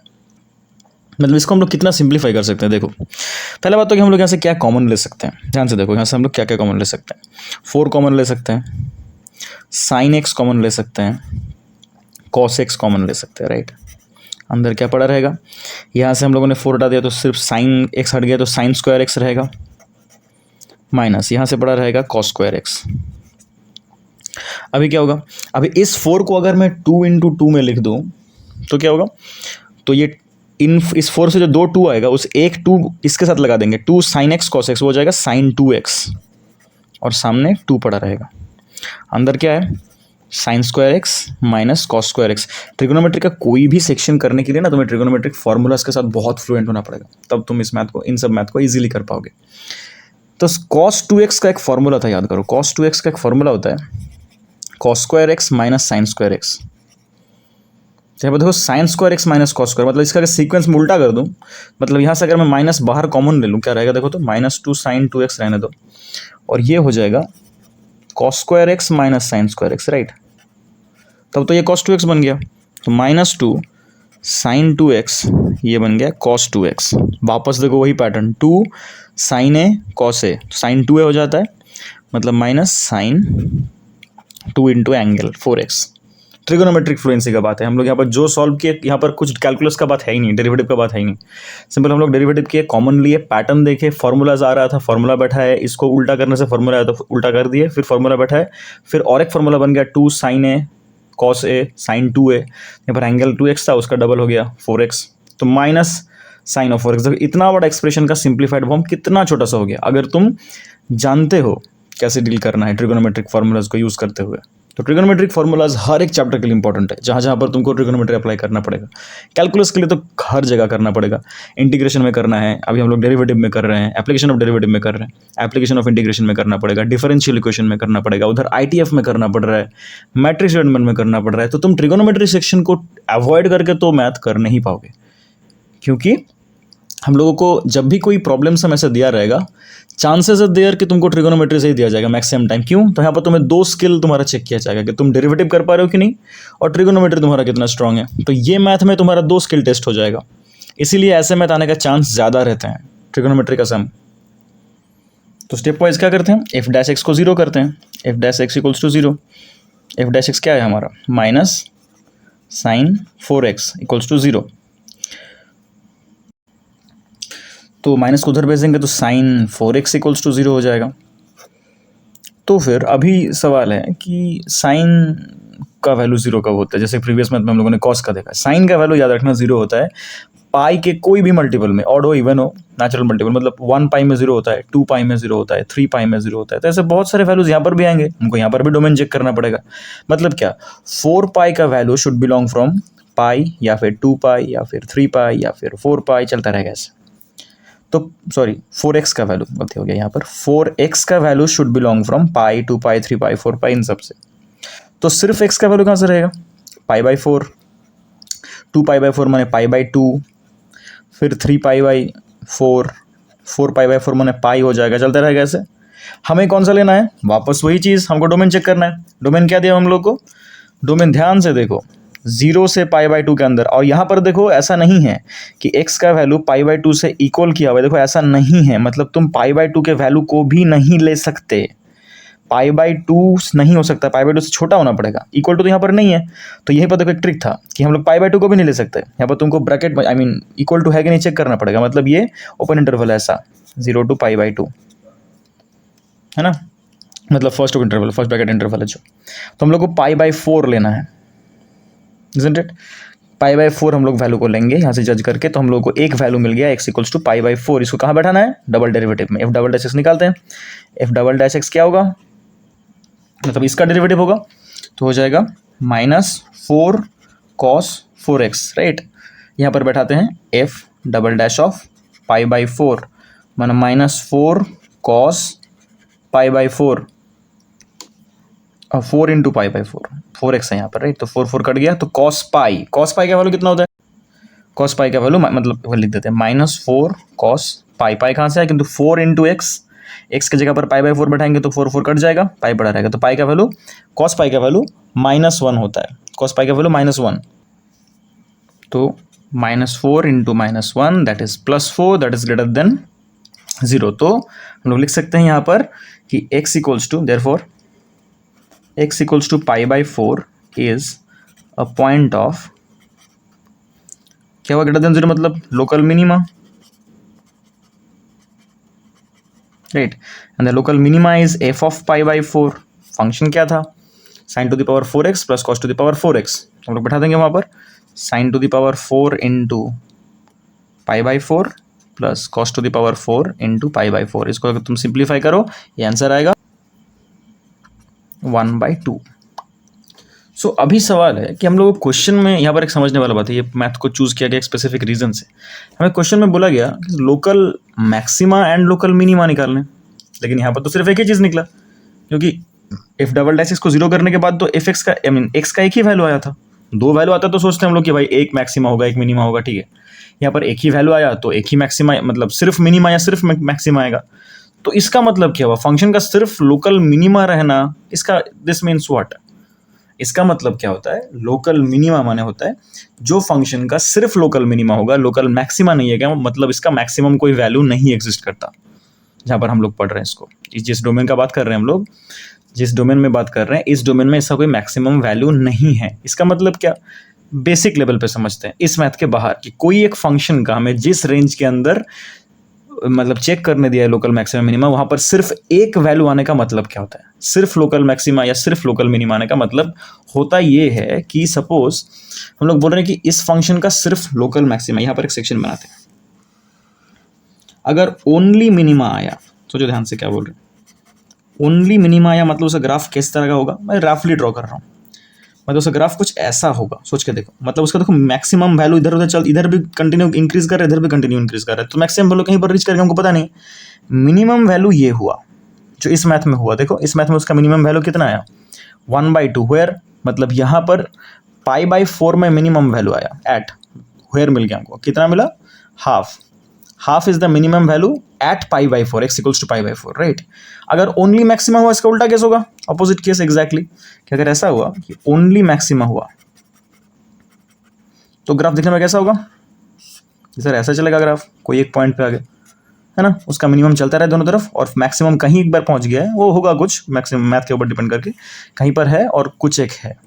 Speaker 1: मतलब इसको हम लोग कितना सिंप्लीफाई कर सकते हैं। देखो पहला बात तो कि हम लोग यहाँ से क्या कॉमन ले सकते हैं, ध्यान से देखो यहाँ से हम लोग क्या क्या कॉमन ले सकते हैं। 4 कॉमन ले सकते हैं, साइन एक्स कॉमन ले सकते हैं, कॉस एक्स कॉमन ले सकते हैं, राइट। अंदर क्या पड़ा रहेगा, यहाँ से हम लोगों ने 4 हटा दिया तो सिर्फ साइन एक्स हट गया, तो साइन स्क्वायर एक्स रहेगा, माइनस यहाँ से पड़ा रहेगा कॉस स्क्वायर एक्स। अभी क्या होगा, अभी इस 4 को अगर मैं 2 इंटू 2 में लिख दूँ तो क्या होगा, तो ये इस 4 से जो 2 2 आएगा उस एक 2 इसके साथ लगा देंगे, 2 साइन एक्स कॉस एक्स, वो हो जाएगा साइन 2x, और सामने 2 पड़ा रहेगा। अंदर क्या है, sine square x minus cos square x. Trigonometry का कोई भी सेक्शन करने के लिए ना तुम्हें ट्रिगोनोमेट्रिक फॉर्मूलाज के साथ बहुत फ्लुएंट होना पड़ेगा, तब तुम इस मैथ को, इन सब मैथ को ईजिली कर पाओगे। तो cos 2x का एक फॉर्मूला था, याद करो, cos 2x का एक फॉर्मूला होता है cos square x minus sine square x. यहाँ पर देखो sine square x minus cos square, मतलब इसका सीक्वेंस में उल्टा कर दूँ, मतलब यहाँ से अगर मैं माइनस बाहर कॉमन ले लूँ क्या रहेगा, देखो तो -2 sin 2x रहने दो, और ये हो जाएगा cos square x minus sine square x, right. तब तो ये cos 2x बन गया, तो -2 sin 2x ये बन गया cos 2x। वापस देखो वही pattern, 2 sin a cos a, sin 2a हो जाता है, मतलब minus sine 2 into angle 4x। Trigonometric fluency का बात है। हम लोग यहाँ पर जो सॉल्व किए, यहाँ पर कुछ कैलकुलस का बात है ही नहीं, डेरिवेटिव का बात है ही नहीं, सिंपल हम लोग डेरिवेटिव किए, कॉमन लिए, पैटर्न देखे, फार्मूलाज आ रहा था, फार्मूला बैठा है, इसको उल्टा करने से फार्मूला आया तो उल्टा कर दिए, फिर फार्मूला बैठा है, फिर और एक फार्मूला बन गया 2 sin a cos a sin 2a, यहाँ पर एंगल 2x था उसका डबल हो गया 4x, तो माइनस साइन ऑफ 4x। इतना बड़ा एक्सप्रेशन का सिंप्लीफाइड फॉर्म कितना छोटा सा हो गया, अगर तुम जानते हो कैसे डील करना है ट्रिगोनोमेट्रिक फार्मूलाज को यूज़ करते हुए। तो ट्रिगोनोमेट्रिक फार्मूलाज हर एक चैप्टर के लिए इंपॉर्टेंट है, जहाँ जहाँ पर तुमको ट्रिगोनोमेट्री अप्लाई करना पड़ेगा। कैलकुलस के लिए तो हर जगह करना पड़ेगा, इंटीग्रेशन में करना है, अभी हम लोग डेरिवेटिव में कर रहे हैं, एप्लीकेशन ऑफ डेरिवेटिव में कर रहे हैं, एप्लीकेशन ऑफ इंटीग्रेशन में करना पड़ेगा, डिफरेंशियल इक्वेशन में करना पड़ेगा, उधर ITF में करना पड़ रहा है, मैट्रिक्स डिटरमिनेंट में करना पड़ रहा है। तो तुम ट्रिगोनोमेट्री सेक्शन को अवॉइड करके तो मैथ कर नहीं पाओगे, क्योंकि हम लोगों को जब भी कोई प्रॉब्लम समय से दिया रहेगा, चांसेस है देयर कि तुमको ट्रिगोनोमेट्री से ही दिया जाएगा मैक्सिमम टाइम। क्यों, तो यहाँ पर तुम्हें 2 स्किल तुम्हारा चेक किया जाएगा कि तुम डेरिवेटिव कर पा रहे हो कि नहीं, और ट्रिगोनोमेट्री तुम्हारा कितना स्ट्रांग है। तो ये मैथ में तुम्हारा 2 स्किल टेस्ट हो जाएगा, इसीलिए ऐसे में आने का चांस ज़्यादा रहते हैं ट्रिग्नोमेट्री का सम। तो स्टेप वाइज क्या करते हैं, एफ डैश एक्स को 0 करते हैं, F dash x equals to 0, F dash X क्या है हमारा, minus sign 4x equals to 0। तो माइनस को उधर भेज देंगे तो साइन 4x इक्वल्स टू 0 हो जाएगा। तो फिर अभी सवाल है कि साइन का वैल्यू 0 कब होता है, जैसे प्रीवियस मैथ में हम लोगों ने कॉस का देखा, साइन का वैल्यू याद रखना 0 होता है पाई के कोई भी मल्टीपल में, ऑड हो इवन हो, नेचुरल मल्टीपल, मतलब 1 पाई में 0 होता है, 2 पाई में 0 होता है, 3 पाई में 0 होता है। तो ऐसे बहुत सारे वैल्यूज यहाँ पर भी आएंगे, हमको यहाँ पर भी डोमेन चेक करना पड़ेगा। मतलब क्या, 4 पाई का वैल्यू शुड बिलोंग फ्रॉम पाई, या फिर 2 पाई, या फिर 3 पाई, या फिर 4 पाई, चलता रहेगा ऐसे। तो सॉरी 4x का वैल्यू, गलती हो गया यहाँ पर, 4x का वैल्यू शुड बिलोंग फ्रॉम पाई, 2 पाई, 3 पाई, 4 पाई, इन सब से। तो सिर्फ x का वैल्यू कहाँ से रहेगा, पाई बाई 4, 2 पाई बाई 4 माने पाई बाई 2, फिर 3 पाई बाई 4, 4 पाई बाई 4 माने पाई हो जाएगा, चलता रहेगा ऐसे। हमें कौन सा लेना है, वापस वही चीज़, हमको डोमेन चेक करना है। डोमेन क्या दिया हम लोग को, डोमेन ध्यान से देखो, 0 से पाई बाई 2 के अंदर। और यहाँ पर देखो ऐसा नहीं है कि x का वैल्यू पाई बाई 2 से इक्वल किया हुआ है, देखो ऐसा नहीं है, मतलब तुम पाई बाई 2 के वैल्यू को भी नहीं ले सकते, पाई बाई 2 नहीं हो सकता, पाई बाई 2 से छोटा होना पड़ेगा, इक्वल टू तो यहाँ पर नहीं है। तो यहीं पर देखो एक ट्रिक था कि हम लोग पाई बाई 2 को भी नहीं ले सकते, यहाँ पर तुमको bracket I mean equal to है कि नहीं चेक करना पड़ेगा, मतलब ये ओपन इंटरवल है ऐसा, 0 टू पाई बाई 2 है ना, मतलब first interval, first bracket interval है जो। तो हम लोग को पाई बाई 4 लेना है, इजंट इट, पाई बाई 4 हम लोग वैल्यू को लेंगे यहाँ से जज करके। तो हम लोग को एक वैल्यू मिल गया x equals to pi by 4, इसको कहाँ बैठाना है, डबल डेरिवेटिव में, एफ डबल डैश एक्स निकालते हैं। एफ डबल डैश एक्स क्या होगा, मतलब इसका डेरिवेटिव होगा, तो हो जाएगा -4 cos 4x, राइट। यहाँ पर बैठाते हैं F double dash of pi by 4 माना -4 cos pi by 4, 4 into pi by 4, 4x है यहाँ पर, राइट। तो 4 कट गया, तो cos पाई का वैल्यू कितना होता है, cos पाई का वैल्यू मतलब लिख देते हैं -4 cos पाई, पाई कहाँ से आया, किंतु 4 इंटू एक्स की जगह पर पाई बाई 4 बैठाएंगे तो 4 कट जाएगा, पाई पड़ा रहेगा। तो पाई का वैल्यू, cos पाई का वैल्यू -1 होता है, cos पाई का वैल्यू -1, तो -4 into -1 that is +4, that is greater than 0। तो हम लोग लिख सकते हैं यहाँ पर कि x equals to, therefore x equals to pi by 4 is a point of, क्या हुआ ग्रेटर देन 0, मतलब local minima, right. And the local minima is f of pi by 4, function क्या था, sin to the power 4x plus cos to the power 4x, हम लोग बैठा देंगे वहाँ पर sin to the power 4 into pi by 4 plus cos to the power 4 into pi by 4। इसको अगर तुम सिंप्लीफाई करो ये आंसर आएगा 1/2। सो अभी सवाल है कि हम लोग क्वेश्चन में यहाँ पर एक समझने वाला बात है, ये मैथ को चूज किया गया एक स्पेसिफिक रीजन से। हमें क्वेश्चन में बोला गया कि local maxima and local minima निकालने, लेकिन यहाँ पर तो सिर्फ एक ही चीज़ निकला, क्योंकि एफ डबल डैश एक्स को 0 करने के बाद तो एफ एक्स का आई मीन एक्स का एक ही वैल्यू आया था, 2 वैल्यू आता तो सोचते हैं हम लोग कि भाई एक मैक्सिमा होगा एक मिनिमा होगा, ठीक है। यहाँ पर एक ही वैल्यू आया तो एक ही मैक्सिमा, मतलब सिर्फ मिनिमा या सिर्फ मैक्सिमा आएगा। तो इसका मतलब क्या हुआ, फंक्शन का सिर्फ लोकल मिनिमा रहना, इसका दिस मीन्स व्हाट, इसका मतलब क्या होता है, लोकल मिनिमा माने होता है जो फंक्शन का सिर्फ लोकल मिनिमा होगा, लोकल मैक्सिमा नहीं है क्या, मतलब इसका मैक्सिमम कोई वैल्यू नहीं एग्जिस्ट करता। जहाँ पर हम लोग पढ़ रहे हैं इसको, जिस डोमेन का बात कर रहे हैं हम लोग, जिस डोमेन में बात कर रहे हैं, इस डोमेन में इसका कोई मैक्सिमम वैल्यू नहीं है। इसका मतलब क्या, बेसिक लेवल पे समझते हैं इस मैथ के बाहर कि कोई एक फंक्शन का हमें जिस रेंज के अंदर मतलब चेक करने दिया है लोकल मैक्सिमम मिनिमा, वहाँ पर सिर्फ एक वैल्यू आने का मतलब क्या होता है, सिर्फ लोकल मैक्सिमा या सिर्फ लोकल मिनिमा आने का मतलब होता ये है कि सपोज हम लोग बोल रहे हैं कि इस फंक्शन का सिर्फ लोकल मैक्सिमा, यहाँ पर एक सेक्शन बनाते हैं, अगर ओनली मिनिमा आया, सोचो ध्यान से क्या बोल रहे हैं, ओनली मिनिमा आया मतलब उसका ग्राफ किस तरह का होगा, मैं रफली ड्रॉ कर रहा हूँ, मतलब उसका ग्राफ कुछ ऐसा होगा, सोच के देखो, मतलब उसका देखो मैक्सिमम वैल्यू इधर उधर चल, इधर भी कंटिन्यू इंक्रीज कर रहा है, इधर भी कंटिन्यू इंक्रीज कर रहा है, तो मैक्सिमम वैल्यू कहीं पर रीच करके हमको पता नहीं। मिनिमम वैल्यू ये हुआ जो इस मैथ में हुआ, देखो इस मैथ में उसका मिनिमम वैल्यू कितना आया 1/2, वेयर मतलब यहाँ पर पाई बाई 4 में मिनिमम वैल्यू आया, एट वेयर मिल गया हमको, कितना मिला, half is the minimum value at pi by 4, x equals to pi by 4, right. अगर ओनली मैक्सिमा हुआ, इसका उल्टा केस होगा, अपोजिट केस एग्जैक्टली, कि अगर ऐसा हुआ कि ओनली मैक्सिमा हुआ तो ग्राफ दिखने में कैसा होगा, कि सर ऐसा चलेगा ग्राफ, कोई एक पॉइंट पे आ गया है ना, उसका मिनिमम चलता रहे दोनों तरफ और मैक्सिमम कहीं एक बार पहुंच गया है, वो होगा कुछ मैक्सिमम मैथ के ऊपर डिपेंड करके, कहीं पर है और कुछ एक है।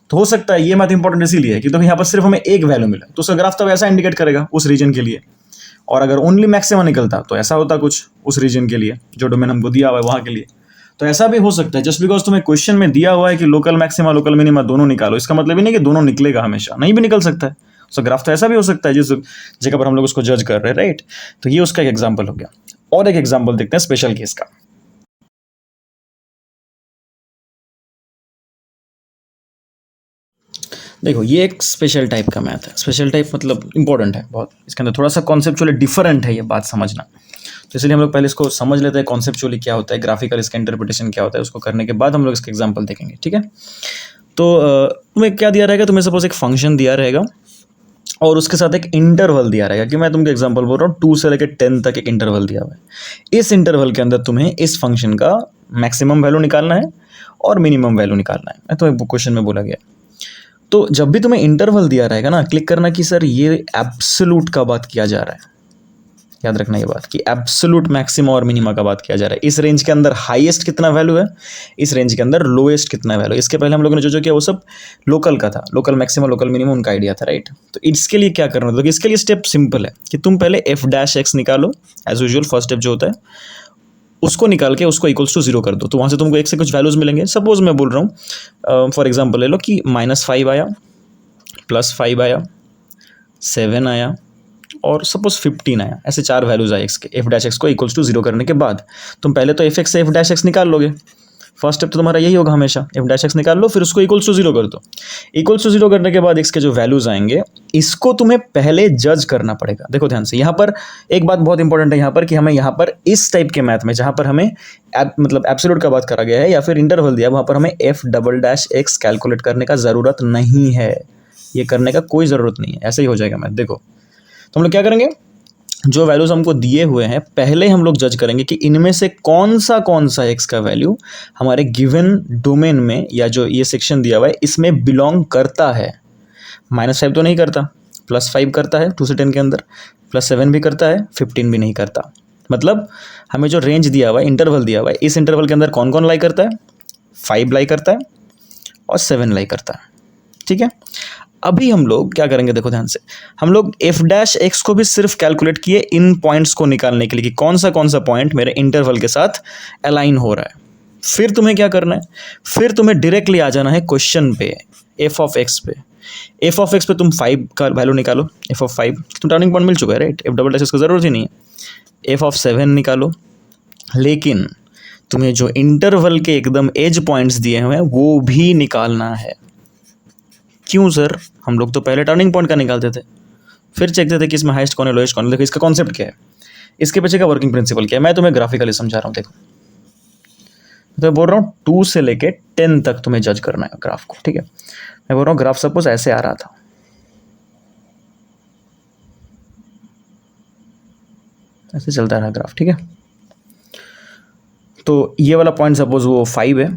Speaker 1: तो हो सकता है ये मैथ इंपॉर्टेंट इसीलिए है कि तो यहाँ पर सिर्फ हमें एक वैल्यू मिला तो उसका ग्राफ तब ऐसा इंडिकेट करेगा उस रीजन के लिए, और अगर ओनली मैक्सिमम निकलता तो ऐसा होता कुछ उस रीजन के लिए जो डोमेन हमको दिया हुआ है वहाँ के लिए। तो ऐसा भी हो सकता है, जस्ट बिकॉज तुम्हें क्वेश्चन में दिया हुआ है कि लोकल मैक्सिमा लोकल मिनिमा दोनों निकालो, इसका मतलब ही नहीं कि दोनों निकलेगा, हमेशा नहीं भी निकल सकता है। सो ग्राफ तो ऐसा भी हो सकता है जिस जगह पर हम लोग उसको जज कर रहे हैं, राइट। तो ये उसका एक एग्जाम्पल हो गया। और एक एग्जाम्पल देखते हैं स्पेशल केस का। देखो ये एक स्पेशल टाइप का मैथ है, स्पेशल टाइप मतलब इंपॉर्टेंट है बहुत, इसके अंदर थोड़ा सा कॉन्सेप्चुअली डिफरेंट है ये बात समझना। तो इसलिए हम लोग पहले इसको समझ लेते हैं कॉन्सेप्चुअली क्या होता है, ग्राफिकल इसका इंटरप्रिटेशन क्या होता है, उसको करने के बाद हम लोग इसके एग्जाम्पल देखेंगे, ठीक है। तो तुम्हें क्या दिया रहेगा, तुम्हें सपोज एक फंक्शन दिया रहेगा और उसके साथ एक इंटरवल दिया रहेगा कि मैं तुमको एग्जांपल बोल रहा हूँ 2 से लेकर 10 तक एक इंटरवल दिया हुआ है। इस इंटरवल के अंदर तुम्हें इस फंक्शन का मैक्सिमम वैल्यू निकालना है और मिनिमम वैल्यू निकालना है, मैं तुम्हें क्वेश्चन में बोला गया। तो जब भी तुम्हें इंटरवल दिया रहेगा ना, क्लिक करना कि सर ये एब्सोल्यूट का बात किया जा रहा है, याद रखना ये बात कि एब्सोल्यूट मैक्सिमा और मिनिमा का बात किया जा रहा है। इस रेंज के अंदर हाईएस्ट कितना वैल्यू है, इस रेंज के अंदर लोएस्ट कितना वैल्यू। इसके पहले हम लोगों ने जो किया वो सब लोकल का था, लोकल मैक्सिमा लोकल मिनिमम उनका आइडिया था, राइट। तो इसके लिए क्या करना, तो इसके लिए स्टेप सिंपल है कि तुम पहले f' निकालो, एज यूजुअल फर्स्ट स्टेप जो होता है उसको निकाल के उसको इक्वल्स टू 0 कर दो, तो वहाँ से तुमको एक से कुछ वैल्यूज मिलेंगे। सपोज मैं बोल रहा हूँ फॉर एग्जाम्पल ले लो कि -5 आया, +5 आया, 7 आया और सपोज 15 आया, ऐसे 4 वैल्यूज आए एक्स के। f' को इक्वल्स टू 0 करने के बाद तुम पहले तो f(x) से f' निकाल लोगे, फर्स्ट स्टेप तो तुम्हारा यही होगा हमेशा, f' निकाल लो, फिर उसको इक्वल्स टू 0 कर दो। इक्वल्स टू 0 करने के बाद x के जो वैल्यूज आएंगे इसको तुम्हें पहले जज करना पड़ेगा। देखो ध्यान से, यहाँ पर एक बात बहुत इंपॉर्टेंट है यहाँ पर कि हमें यहाँ पर इस टाइप के मैथ में जहाँ पर हमें मतलब एब्सोल्यूट का बात करा गया है या फिर इंटरवल दिया, वहाँ पर हमें f" कैलकुलेट करने का ज़रूरत नहीं है, ये करने का कोई ज़रूरत नहीं है, ऐसे ही हो जाएगा मैथ। देखो तो हम लोग क्या करेंगे, जो वैल्यूज हमको दिए हुए हैं पहले हम लोग जज करेंगे कि इनमें से कौन सा x का वैल्यू हमारे गिवन डोमेन में या जो ये सेक्शन दिया हुआ है इसमें बिलोंग करता है। -5 तो नहीं करता, +5 करता है 2 से 10 के अंदर, +7 भी करता है, 15 भी नहीं करता। मतलब हमें जो रेंज दिया हुआ है, इंटरवल दिया हुआ है, इस इंटरवल के अंदर कौन कौन लाई करता है, 5 लाई करता है और 7 लाई करता है, ठीक है। अभी हम लोग क्या करेंगे, देखो ध्यान से, हम लोग f' को भी सिर्फ कैलकुलेट किए इन पॉइंट्स को निकालने के लिए कि कौन सा पॉइंट मेरे इंटरवल के साथ अलाइन हो रहा है। फिर तुम्हें क्या करना है, फिर तुम्हें डायरेक्टली आ जाना है क्वेश्चन पे, f(x) पे। f(x) पे तुम 5 का वैल्यू निकालो, f(5) तुम टर्निंग पॉइंट मिल चुका है, राइट, f" की ज़रूरत ही नहीं है। f(7) निकालो, लेकिन तुम्हें जो इंटरवल के एकदम एज पॉइंट्स दिए हुए हैं वो भी निकालना है। क्यों सर, हम लोग तो पहले टर्निंग पॉइंट का निकालते थे, फिर चेकते थे कि इसमें हाईएस्ट कौन है लोएस्ट कौन है। देखो इसका कॉन्सेप्ट क्या है, इसके पीछे का वर्किंग प्रिंसिपल क्या है, मैं तुम्हें ग्राफिकली समझा रहा हूँ। देखो तो मैं बोल रहा हूँ 2 से लेके 10 तक तुम्हें जज करना है ग्राफ को, ठीक है। मैं बोल रहा हूँ ग्राफ सपोज ऐसे आ रहा था, ऐसे चलता रहा ग्राफ, ठीक है। तो ये वाला पॉइंट सपोज वो 5 है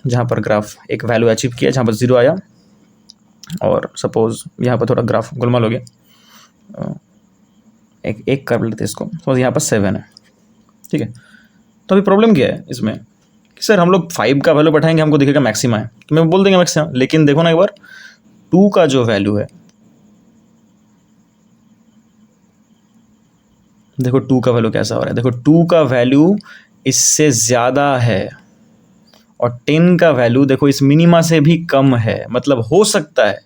Speaker 1: जहाँ पर ग्राफ एक वैल्यू अचीव किया, जहाँ पर 0 आया, और सपोज यहाँ पर थोड़ा ग्राफ गोलमाल हो गया, एक कर लेते इसको, सपोज यहाँ पर 7 है, ठीक है। तो अभी प्रॉब्लम क्या है इसमें कि सर हम लोग 5 का वैल्यू बैठाएंगे, हमको दिखेगा मैक्सिमा है, तो मैं बोल देंगे मैक्सिमा, लेकिन देखो ना एक बार 2 का जो वैल्यू है, देखो 2 का वैल्यू कैसा हो रहा है, देखो 2 का वैल्यू इससे ज़्यादा है और 10 का वैल्यू देखो इस मिनिमा से भी कम है। मतलब हो सकता है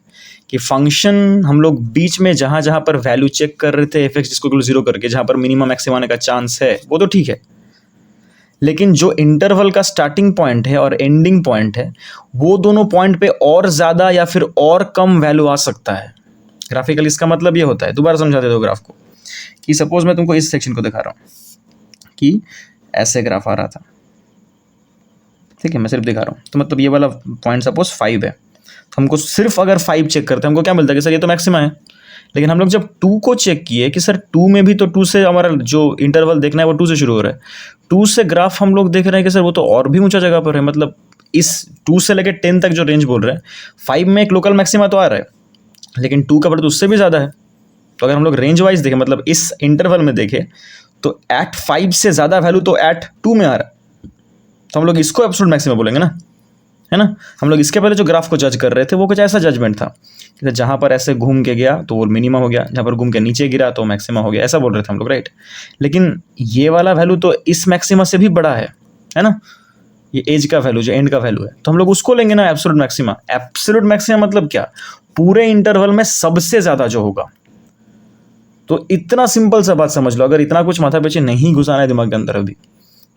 Speaker 1: कि फंक्शन हम लोग बीच में जहाँ जहाँ पर वैल्यू चेक कर रहे थे f(x) जिसको 0 करके, जहाँ पर मिनिमा मैक्सिमा आने का चांस है वो तो ठीक है, लेकिन जो इंटरवल का स्टार्टिंग पॉइंट है और एंडिंग पॉइंट है वो दोनों पॉइंट पे और ज़्यादा या फिर और कम वैल्यू आ सकता है। ग्राफिकली इसका मतलब ये होता है, दोबारा समझा देता हूँ ग्राफ को, कि सपोज मैं तुमको इस सेक्शन को दिखा रहा हूँ कि ऐसे ग्राफ आ रहा था, ठीक है, मैं सिर्फ दिखा रहा हूँ। तो मतलब ये वाला पॉइंट सपोज 5 है, तो हमको सिर्फ अगर 5 चेक करते हैं हमको क्या मिलता है कि सर ये तो मैक्सिमा है। लेकिन हम लोग जब 2 को चेक किए कि सर 2 में भी तो 2 से हमारा जो इंटरवल देखना है वो 2 से शुरू हो रहा है, 2 से ग्राफ हम लोग देख रहे हैं कि सर वो तो और भी ऊंचा जगह पर है। मतलब इस 2 से लेकर 10 तक जो रेंज बोल रहे हैं, 5 में एक लोकल मैक्सिमा तो आ रहा है, लेकिन 2 का वर्थ उससे भी ज़्यादा है, तो अगर हम लोग रेंज वाइज देखें, मतलब इस इंटरवल में देखें, तो एट 5 से ज़्यादा वैल्यू तो एट 2 में आ रहा है, तो हम लोग इसको एब्सोल्यूट मैक्सिमा बोलेंगे ना, है ना। हम लोग इसके पहले जो ग्राफ को जज कर रहे थे वो कुछ ऐसा जजमेंट था कि जहाँ पर ऐसे घूम के गया तो वो मिनिमा हो गया, जहाँ पर घूम के नीचे गिरा तो मैक्सिमा हो गया, ऐसा बोल रहे थे हम लोग, राइट। लेकिन ये वाला वैल्यू तो इस मैक्सिमा से भी बड़ा है ना। ये एज का वैल्यू जो एंड का वैल्यू है, तो हम लोग उसको लेंगे ना एब्सोल्यूट मैक्सिमा। एब्सोल्यूट मैक्सिमा मतलब क्या, पूरे इंटरवल में सबसे ज़्यादा जो होगा। तो इतना सिंपल सा बात समझ लो, अगर इतना कुछ माथा पीछे नहीं घुसाना है दिमाग के अंदर अभी,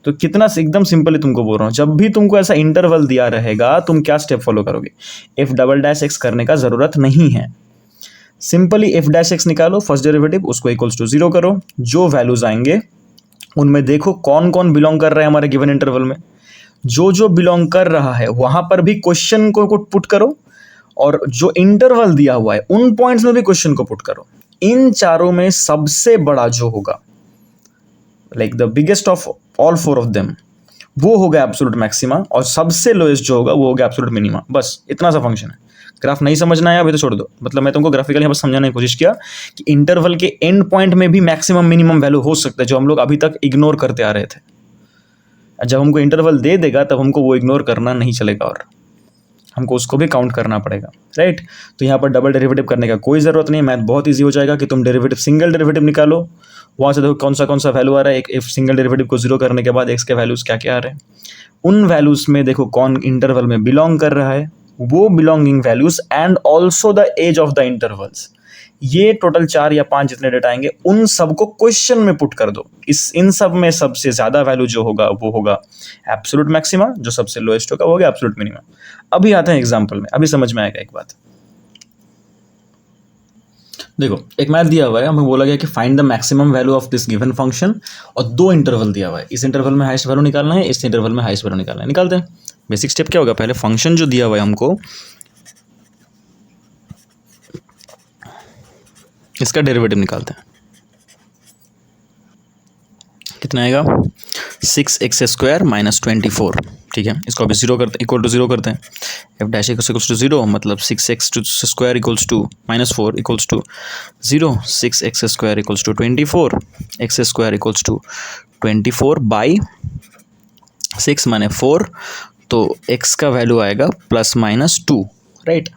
Speaker 1: तो कितना एकदम सिंपल ही तुमको बोल रहा हूँ। जब भी तुमको ऐसा इंटरवल दिया रहेगा, तुम क्या स्टेप फॉलो करोगे, एफ डबल डैश एक्स करने का ज़रूरत नहीं है। सिंपली एफ डैश एक्स निकालो, फर्स्ट डेरिवेटिव, उसको इक्वल्स टू 0 करो, जो वैल्यूज आएंगे उनमें देखो कौन कौन बिलोंग कर रहा है हमारे गिवन इंटरवल में। जो जो बिलोंग कर रहा है वहाँ पर भी क्वेश्चन को पुट करो, और जो इंटरवल दिया हुआ है उन पॉइंट्स में भी क्वेश्चन को पुट करो। इन चारों में सबसे बड़ा जो होगा, like the biggest of all 4 of them, वो होगा एब्सोल्यूट मैक्सिमा, और सबसे लोएस्ट जो होगा वो होगा एब्सोल्यूट मिनिमा। बस इतना सा फंक्शन है। ग्राफ नहीं समझना है अभी तो छोड़ दो, मतलब मैं तुमको ग्राफिकली यहाँ पर समझाने की कोशिश किया कि इंटरवल के एंड पॉइंट में भी मैक्सिमम मिनिमम वैल्यू हो सकता है, जो हम लोग अभी तक इग्नोर करते आ रहे थे। जब हमको इंटरवल दे देगा तब हमको वो इग्नोर करना नहीं चलेगा, और हमको उसको भी काउंट करना पड़ेगा, राइट। तो यहाँ पर डबल डेरिवेटिव करने का कोई ज़रूरत नहीं है, मैथ बहुत ईजी हो जाएगा कि तुम डेरिवेटिव सिंगल डेरिवेटिव निकालो, वहाँ से देखो कौन सा वैल्यू आ रहा है। एक सिंगल डेरिवेटिव को 0 करने के बाद एक्स के वैल्यूज़ क्या क्या आ रहे हैं, उन वैल्यूज़ में देखो कौन इंटरवल में बिलोंग कर रहा है, वो belonging values and also the edge of the intervals. ये टोटल 4 या 5 जितने डेटा आएंगे उन सबको क्वेश्चन में पुट कर दो। इन सब में सबसे ज़्यादा वैल्यू जो होगा वो होगा एब्सोल्यूट मैक्सिमा, जो सबसे लोएस्ट होगा वो होगा एब्सोल्यूट मिनिमा। अभी आते हैं एग्जाम्पल में, अभी समझ में आएगा एक बात। देखो एक मैथ दिया हुआ है, हमें बोला गया कि find the maximum value of this given function, और 2 इंटरवल दिया हुआ है। इस इंटरवल में हाईएस्ट वैल्यू निकालना है, इस इंटरवल में हाईएस्ट वैल्यू निकालना है। निकालते हैं। बेसिक स्टेप क्या होगा, पहले फंक्शन जो दिया हुआ है हमको, इसका डेरिवेटिव निकालते हैं। कितना आएगा, 6x² - 24, ठीक है। इसको अभी 0 करते, इक्वल टू 0 करते हैं। F dash x equals to 0, मतलब 6x² equals to -4 equals to 0, 6x² equals to 24, x² equals to 24/6 माने 4, तो x का वैल्यू आएगा +-2, राइट।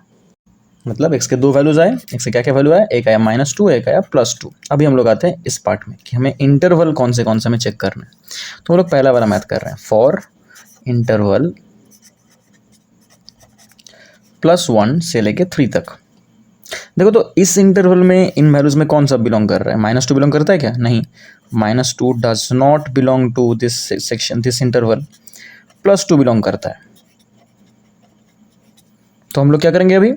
Speaker 1: मतलब x के 2 वैल्यूज आए, x से क्या क्या वैल्यू आया, एक आया -2, एक आया +2। अभी हम लोग आते हैं इस पार्ट में कि हमें इंटरवल कौन से हमें चेक करना है। तो हम लोग पहला वाला मैथ कर रहे हैं, फॉर इंटरवल +1 से लेके 3 तक। देखो तो इस इंटरवल में इन वैल्यूज में कौन सा बिलोंग कर रहा है, -2 बिलोंग करता है क्या, नहीं, -2 does not belong to this section, this interval. +2 belong करता है। तो हम लोग क्या करेंगे, अभी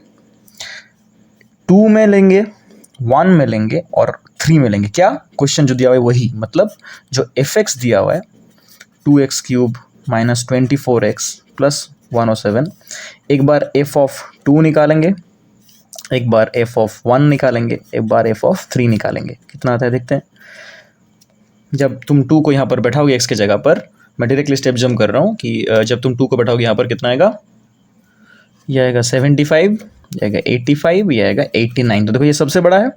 Speaker 1: 2 में लेंगे, 1 में लेंगे और 3 में लेंगे। क्या क्वेश्चन जो दिया हुआ है वही, मतलब जो fx दिया हुआ है 2x³ - 24x + 107, एक बार f(2) निकालेंगे, एक बार f(1) निकालेंगे, एक बार f(3) निकालेंगे। कितना आता है देखते हैं। जब तुम 2 को यहाँ पर बैठाओगे x के जगह पर, मैं डायरेक्टली स्टेप जंप कर रहा हूँ कि जब तुम 2 को बैठाओगे यहाँ पर कितना आएगा, यह आएगा 75, यह आएगा 85, यह आएगा 89। तो देखो ये सबसे बड़ा है,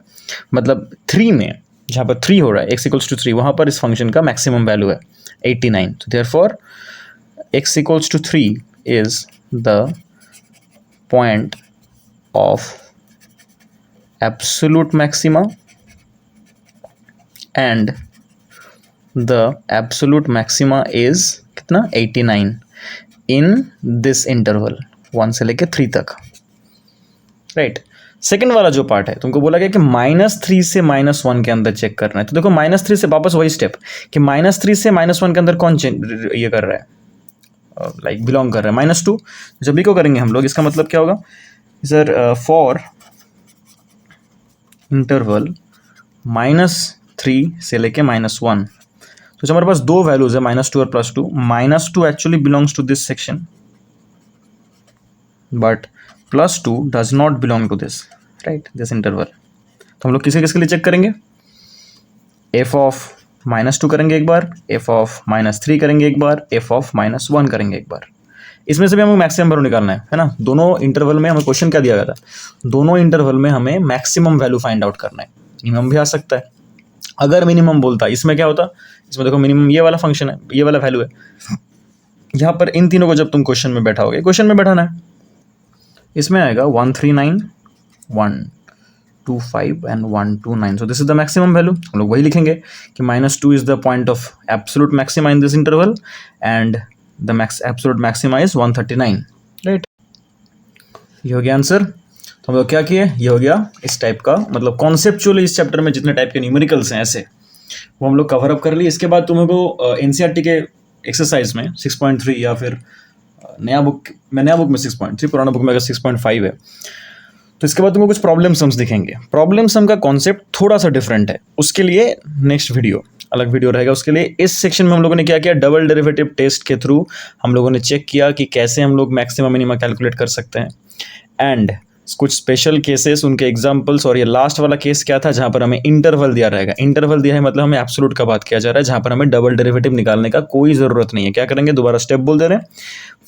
Speaker 1: मतलब 3 में जहाँ पर 3 हो रहा है, x = 3, वहाँ पर इस फंक्शन का मैक्सिमम वैल्यू है 89। तो therefore x = 3 is the point of absolute maxima and the absolute maxima is कितना, 89 इन दिस इंटरवल 1 से लेके 3 तक, राइट। सेकेंड वाला जो पार्ट है, तुमको बोला गया कि -3 से -1 के अंदर चेक करना है। तो देखो -3 से वापस वही स्टेप कि -3 से -1 के अंदर कौन ये कर रहा है, लाइक बिलोंग कर रहा है, -2। जब भी को करेंगे हम लोग, इसका मतलब क्या होगा सर, फॉर इंटरवल -3 से लेके -1। तो जो हमारे पास 2 वैल्यूज है, -2 और +2, -2 actually belongs to this section, but +2 does not belong to this, right, this interval. तो हम लोग किसके लिए चेक करेंगे, f(-2) करेंगे एक बार, f(-3) करेंगे एक बार, f(-1) करेंगे एक बार। इसमें से भी हमें मैक्सिमम वैल्यू निकालना है ना। दोनों इंटरवल में हमें क्वेश्चन क्या दिया गया था, दोनों इंटरवल में हमें मैक्सिमम वैल्यू फाइंड आउट करना है। मिनिमम भी आ सकता है। अगर मिनिमम बोलता इसमें क्या होता, इसमें देखो मिनिमम ये वाला फंक्शन है, ये वाला वैल्यू है, यहाँ पर इन तीनों को जब तुम क्वेश्चन में बैठाओगे, क्वेश्चन में बैठाना है, इसमें आएगा 139, 125 and 129। So this is the maximum value. हम लोग वही लिखेंगे कि -2 is the point of absolute maxima in this interval and the absolute maxima is 139, right. ये हो गया आंसर। तो हम लोग क्या किए, ये हो गया इस टाइप का, मतलब कॉन्सेप्चुअली इस चैप्टर में जितने टाइप के न्यूमेरिकल्स हैं ऐसे, वो हम लोग कवर अप कर लिए। इसके बाद तुमको एनसीईआरटी के एक्सरसाइज में 6.3 या फिर नया बुक में 6.3, पुराना बुक में अगर 6.5 है, तो इसके बाद तुमको कुछ प्रॉब्लम सम्स दिखेंगे। प्रॉब्लम सम का कॉन्सेप्ट थोड़ा सा डिफरेंट है, उसके लिए नेक्स्ट वीडियो, अलग वीडियो रहेगा उसके लिए। इस सेक्शन में हम लोगों ने क्या किया, डबल डेरिवेटिव टेस्ट के थ्रू हम लोगों ने चेक किया कि कैसे हम लोग मैक्सिमा मिनिमा कैलकुलेट कर सकते हैं, एंड कुछ स्पेशल केसेस, उनके एग्जांपल्स। और ये लास्ट वाला केस क्या था, जहाँ पर हमें इंटरवल दिया रहेगा। इंटरवल दिया है मतलब हमें एब्सोल्यूट का बात किया जा रहा है, जहाँ पर हमें डबल डेरिवेटिव निकालने का कोई ज़रूरत नहीं है। क्या करेंगे, दोबारा स्टेप बोल दे रहे हैं,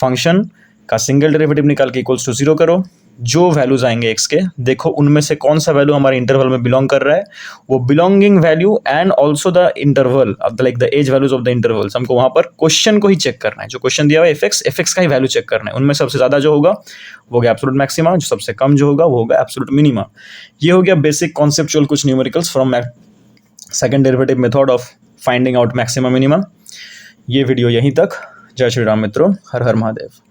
Speaker 1: फंक्शन का सिंगल डेरिवेटिव निकाल के इक्वल्स टू 0 करो, जो वैल्यूज आएंगे एक्स के, देखो उनमें से कौन सा वैल्यू हमारे इंटरवल में बिलोंग कर रहा है, वो belonging value and also the interval like the edge values of the intervals, हमको वहां पर क्वेश्चन को ही चेक करना है। जो क्वेश्चन दिया हुआ है एफ का ही वैल्यू चेक करना है। उनमें सबसे ज्यादा जो होगा वो होगा एब्सोल्यूट मैक्सिमा, जो सबसे कम जो होगा वो होगा एब्सोल्यूट मिनिमा। ये हो गया बेसिक कॉन्सेप्चुअल कुछ numericals from second derivative method of finding out maxima minima. ये वीडियो यहीं तक। जय श्री राम मित्रों, हर हर महादेव।